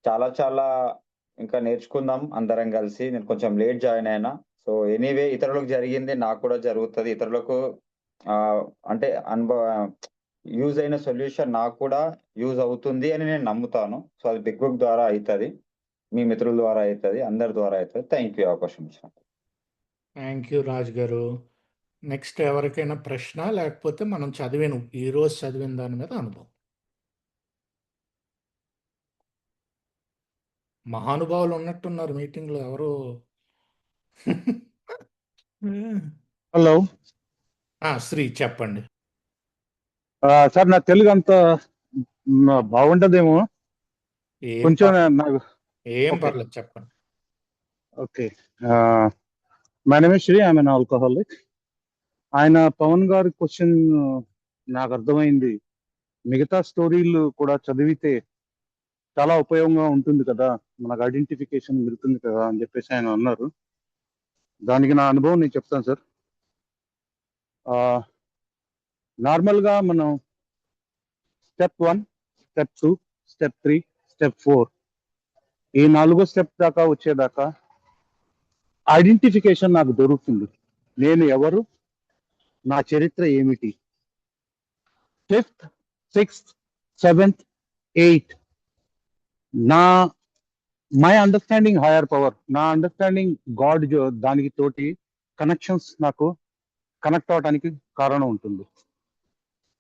S4: చాలా చాలా ఇంకా నేర్చుకుందాం అందరం కలిసి. నేను కొంచెం లేట్ జాయిన్ అయినా. సో ఎనీవే ఇతరులకు జరిగింది నాకు కూడా జరుగుతది. ఇతరులకు అంటే యూజ్ అయిన సొల్యూషన్ నాకు కూడా యూజ్ అవుతుంది అని నేను నమ్ముతాను. సో అది బిగ్ బుక్ ద్వారా అవుతుంది, మీ మిత్రుల ద్వారా అవుతుంది, అందరి ద్వారా అవుతుంది. థ్యాంక్ యూ అవకాశం ఇచ్చినందుకు.
S2: థ్యాంక్ యూ రాజ్ గారు. నెక్స్ట్ ఎవరికైనా ప్రశ్న, లేకపోతే మనం ఈరోజు చదివిన దాని మీద అనుభవం. మహానుభావులు ఉన్నట్టున్నారు మీటింగ్లో ఎవరు?
S5: హలో
S2: శ్రీ చెప్పండి.
S5: సార్, నా తెలుగు అంత బాగుంటదేమో
S2: ఏం
S5: కొంచెం
S2: పర్లేదు,
S5: నాకు.
S2: ఏం
S5: ఓకే
S2: పర్లేదు చెప్పండి.
S5: Okay. My name is Sri, I'm an alcoholic. ఆయన పవన్ గారి క్వశ్చన్ నాకు అర్థమైంది. మిగతా స్టోరీలు కూడా చదివితే చాలా ఉపయోగంగా ఉంటుంది కదా, మనకు ఐడెంటిఫికేషన్ మిగులుతుంది కదా అని చెప్పేసి ఆయన అన్నారు. దానికి నా అనుభవం నేను చెప్తాను సార్. నార్మల్గా మనం స్టెప్ 1, స్టెప్ 2, స్టెప్ 3, స్టెప్ 4 ఈ 4 స్టెప్ దాకా వచ్చేదాకా ఐడెంటిఫికేషన్ నాకు దొరుకుతుంది. నేను ఎవరు, నా చరిత్ర ఏమిటి. 5th, 6th, 7th, 8th my understanding hire power, నా అండర్స్టాండింగ్ గాడ్, దానికి తోటి కనెక్షన్స్ నాకు కనెక్ట్ అవడానికి కారణం ఉంటుంది.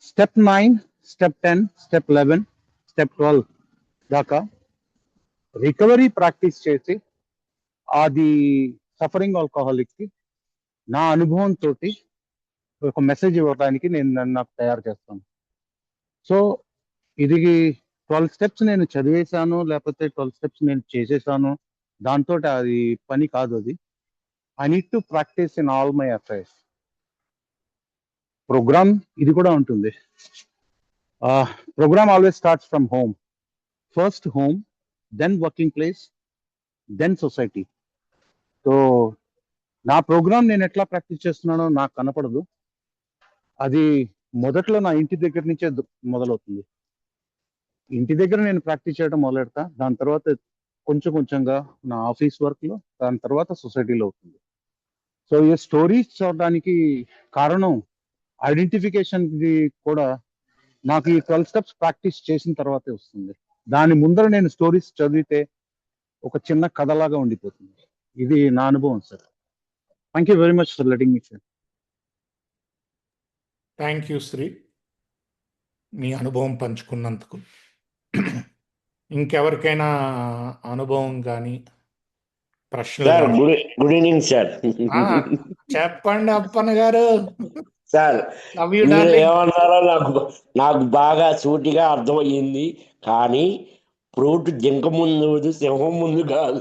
S5: స్టెప్ 9, స్టెప్ 10, స్టెప్ 11, స్టెప్ 12 దాకా రికవరీ ప్రాక్టీస్ చేసి అది సఫరింగ్ ఆల్కహాలిక్ కి నా అనుభవం తోటి ఒక మెసేజ్ ఇవ్వడానికి నాకు తయారు చేస్తాను. సో ఇది 12 స్టెప్స్ నేను చదివేశాను, లేకపోతే 12 స్టెప్స్ నేను చేసేసాను, దాంతో అది పని కాదు. అది I need to practice in all my affairs. Programme ఇది కూడా ఉంటుంది. Programme always starts from home. First home, then working place, then society. So నా ప్రోగ్రామ్ నేను ఎట్లా ప్రాక్టీస్ చేస్తున్నానో నాకు కనపడదు. అది మొదట్లో నా ఇంటి దగ్గర నుంచే మొదలవుతుంది. ఇంటి దగ్గర నేను ప్రాక్టీస్ చేయడం మొదలెడతా, దాని తర్వాత కొంచెం కొంచెంగా నా ఆఫీస్ వర్క్ లో, దాని తర్వాత సొసైటీలో అవుతుంది. సో ఈ స్టోరీస్ చదవడానికి కారణం ఐడెంటిఫికేషన్ కూడా నాకు ఈ 12 స్టెప్స్ ప్రాక్టీస్ చేసిన తర్వాతే వస్తుంది. దాని ముందర నేను స్టోరీస్ చదివితే ఒక చిన్న కథలాగా ఉండిపోతుంది. ఇది నా అనుభవం sir. Thank you very much for letting me sir.
S2: Thank you Shri, మీ అనుభవం పంచుకున్నందుకు. ఇంకెవరికైనా అనుభవం కానీ ప్రశ్నలు
S6: సార్
S2: కానీ?
S6: Good evening sir.
S2: చెప్పండి అప్పన్న గారు.
S6: సార్
S2: లవ్ యూ
S6: మీరు
S2: డార్లింగ్.
S6: ఏమన్నారో నాకు బాగా సూటిగా అర్థమయ్యింది. కానీ ఫ్రూట్ జింక ముందు సింహం ముందు కాదు.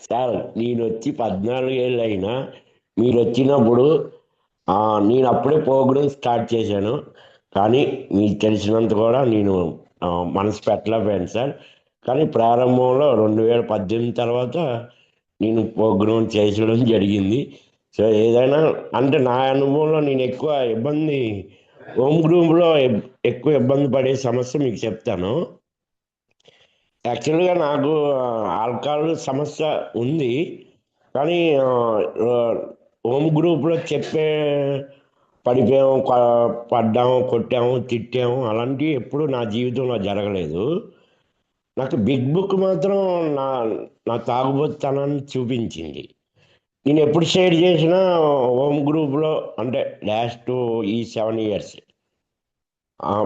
S6: సార్ నేను వచ్చి 14 ఏళ్ళు అయినా మీరు వచ్చినప్పుడు నేను అప్పుడే ప్రోగ్రామ్ స్టార్ట్ చేశాను. కానీ మీకు తెలిసినంత కూడా నేను మనసు పెట్టలేకపోయాను సార్. కానీ ప్రారంభంలో 2018 తర్వాత నేను ప్రోగ్రామ్ చేసడం జరిగింది. సో ఏదైనా అంటే నా అనుభవంలో నేను ఎక్కువ ఇబ్బంది హోమ్ గ్రూప్లో ఎక్కువ ఇబ్బంది పడే సమస్య మీకు చెప్తాను. యాక్చువల్గా నాకు ఆల్కహాల్ సమస్య ఉంది. కానీ హోమ్ గ్రూప్లో చెప్పే పడిపోయాము, పడ్డాము, కొట్టాము, తిట్టాము అలాంటివి ఎప్పుడు నా జీవితంలో జరగలేదు. నాకు బిగ్ బుక్ మాత్రం నా తాగుబోతుతనాన్ని చూపించింది. నేను ఎప్పుడు షేర్ చేసినా హోమ్ గ్రూప్లో అంటే లాస్ట్ ఈ 7 years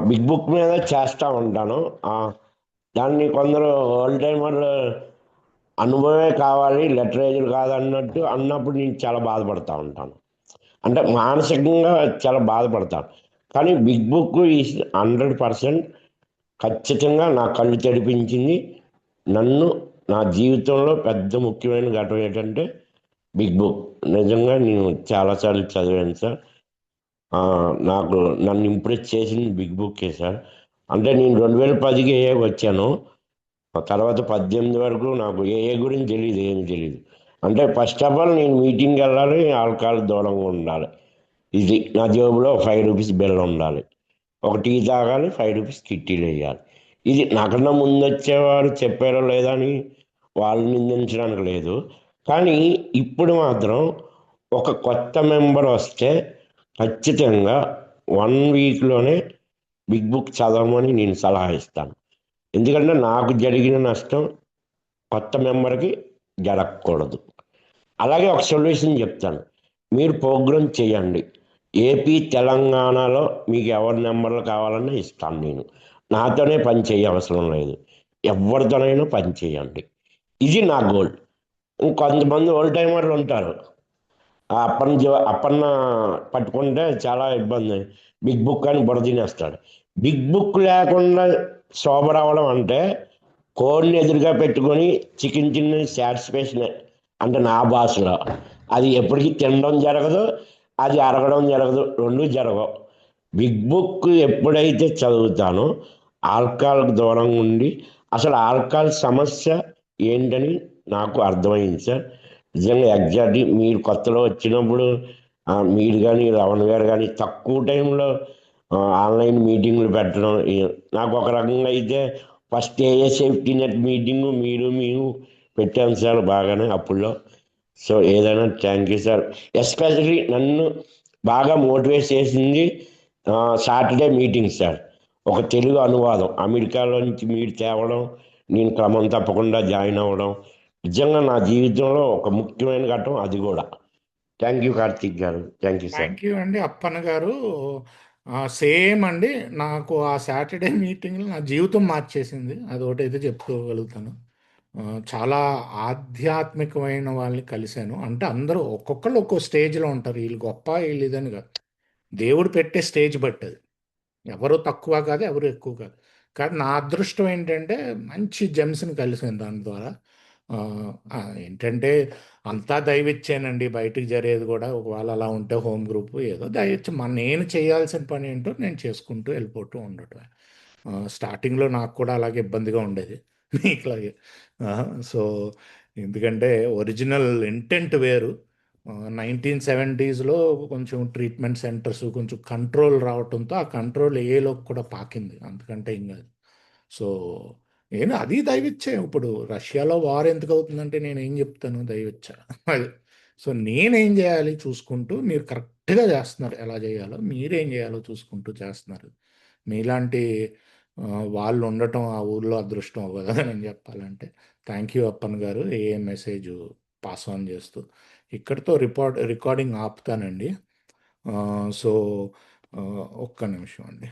S6: బిగ్ బుక్ మీద చేస్తూ ఉంటాను. దాన్ని కొందరు ఓల్డ్ టైమర్లు అనుభవమే కావాలి, లిటరేచర్ కాదన్నట్టు అన్నప్పుడు నేను చాలా బాధపడుతూ ఉంటాను. అంటే మానసికంగా చాలా బాధపడతాను. కానీ బిగ్ బుక్ ఈజ్ 100% ఖచ్చితంగా నా కళ్ళు తెరిపించింది. నన్ను నా జీవితంలో పెద్ద ముఖ్యమైన ఘటన ఏంటంటే బిగ్ బుక్. నిజంగా నేను చాలాసార్లు చదివాను సార్. నాకు నన్ను ఇంప్రెస్ చేసింది బిగ్ బుక్కే సార్. అంటే నేను 2010కి ఏఏ వచ్చాను. తర్వాత 18 వరకు నాకు ఏఏ గురించి తెలియదు, ఏమి తెలియదు. అంటే ఫస్ట్ ఆఫ్ ఆల్ నేను మీటింగ్కి వెళ్ళాలి, ఆల్కహాల్ దూరంగా ఉండాలి. ఇది నా జేబులో 5 రూపీస్ బిల్ ఉండాలి. ఒక టీ తాగాలి, 5 రూపీస్ కిట్టీలు వేయాలి. ఇది నాకన్నా ముందు వచ్చేవారు చెప్పారో లేదా అని వాళ్ళు నిందించడానికి లేదు. కానీ ఇప్పుడు మాత్రం ఒక కొత్త మెంబర్ వస్తే ఖచ్చితంగా 1 వీక్లోనే బిగ్ బుక్ చదవమని నేను సలహా ఇస్తాను. ఎందుకంటే నాకు జరిగిన నష్టం కొత్త మెంబర్కి జరగకూడదు. అలాగే ఒక సొల్యూషన్ చెప్తాను. మీరు ప్రోగ్రామ్ చేయండి. ఏపీ తెలంగాణలో మీకు ఎవరి నెంబర్లు కావాలన్నా ఇస్తాను. నేను నాతోనే పని చేయ అవసరం లేదు, ఎవరితోనైనా పని చేయండి. ఇది నా గోల్. ఇంకొంతమంది ఓల్డ్ టైమర్లు ఉంటారు, అప్పన్న పట్టుకుంటే చాలా ఇబ్బంది, బిగ్ బుక్ అని బుర్ర తినేస్తాడు. బిగ్ బుక్ లేకుండా సోబర్ అవ్వడం అంటే కోడిని ఎదురుగా పెట్టుకొని చికెన్ తిన్న సాటిస్ఫాక్షన్ అంటే నా భాషలో. అది ఎప్పటికీ తినడం జరగదు, అది అరగడం జరగదు, రెండు జరగవు. బిగ్ బుక్ ఎప్పుడైతే చదువుతానో ఆల్కహాల్కి దూరంగా ఉండి అసలు ఆల్కహాల్ సమస్య ఏంటని నాకు అర్థమైంది సార్. నిజంగా ఎగ్జాక్ట్లీ మీరు కొత్తలో వచ్చినప్పుడు మీరు కానీ రమణ గారు కానీ తక్కువ టైంలో ఆన్లైన్ మీటింగ్లు పెట్టడం నాకు ఒక రకంగా అయితే ఫస్ట్ ఏఏ సేఫ్టీ నెట్ మీటింగు మేము పెట్టాం సార్ బాగానే అప్పుల్లో. సో ఏదైనా థ్యాంక్ యూ సార్. ఎస్పెషలీ నన్ను బాగా మోటివేట్ చేసింది సాటర్డే మీటింగ్ సార్. ఒక తెలుగు అనువాదం అమెరికాలో నుంచి మీరు తేవడం, నేను క్రమం తప్పకుండా జాయిన్ అవ్వడం నిజంగా నా జీవితంలో ఒక ముఖ్యమైన ఘట్టం అది కూడా. థ్యాంక్ యూ కార్తీక్ గారు. Thank you sir.
S2: Thank you అండి అప్పన్న గారు. సేమ్ అండి, నాకు ఆ సాటర్డే మీటింగ్లో నా జీవితం మార్చేసింది, అది ఒకటైతే చెప్పుకోగలుగుతాను. చాలా ఆధ్యాత్మికమైన వాళ్ళని కలిశాను. అంటే అందరూ ఒక్కొక్కళ్ళు ఒక్కో స్టేజ్లో ఉంటారు, వీళ్ళు గొప్ప వీళ్ళు ఇదని కాదు, దేవుడు పెట్టే స్టేజ్ బట్టి అది. ఎవరు తక్కువ కాదు, ఎవరు ఎక్కువ కాదు. కానీ నా అదృష్టం ఏంటంటే మంచి జెమ్స్ని కలిసాను దాని ద్వారా. ఏంటంటే అంతా దయవిచ్చానండి, బయటికి జరిగేది కూడా ఒకవేళ అలా ఉంటే హోమ్ గ్రూప్ ఏదో దయవిచ్చి నేను చేయాల్సిన పని ఏంటో నేను చేసుకుంటూ వెళ్ళిపోతూ ఉండటం. స్టార్టింగ్లో నాకు కూడా అలాగే ఇబ్బందిగా ఉండేది మీకులాగే. సో ఎందుకంటే ఒరిజినల్ ఇంటెంట్ వేరు. 1970స్లో కొంచెం ట్రీట్మెంట్ సెంటర్స్ కొంచెం కంట్రోల్ రావటంతో ఆ కంట్రోల్ ఏలోకి కూడా పాకింది, అంతకంటే ఏం కాదు. సో నేను అది దయవిచ్చే. ఇప్పుడు రష్యాలో వార్ ఎందుకు అవుతుందంటే నేను ఏం చెప్తాను, దయవిచ్చా అది. సో నేనేం చేయాలి చూసుకుంటూ మీరు కరెక్ట్గా చేస్తున్నారు, ఎలా చేయాలో మీరేం చేయాలో చూసుకుంటూ చేస్తున్నారు. మీలాంటి వాళ్ళు ఉండటం ఆ ఊర్లో అదృష్టం అవ్వదా నేను చెప్పాలంటే. థ్యాంక్ యూ అప్పన్ గారు, ఏ మెసేజ్ పాస్ ఆన్ చేస్తూ. ఇక్కడితో రికార్డింగ్ ఆపుతానండి. సో ఒక్క నిమిషం అండి.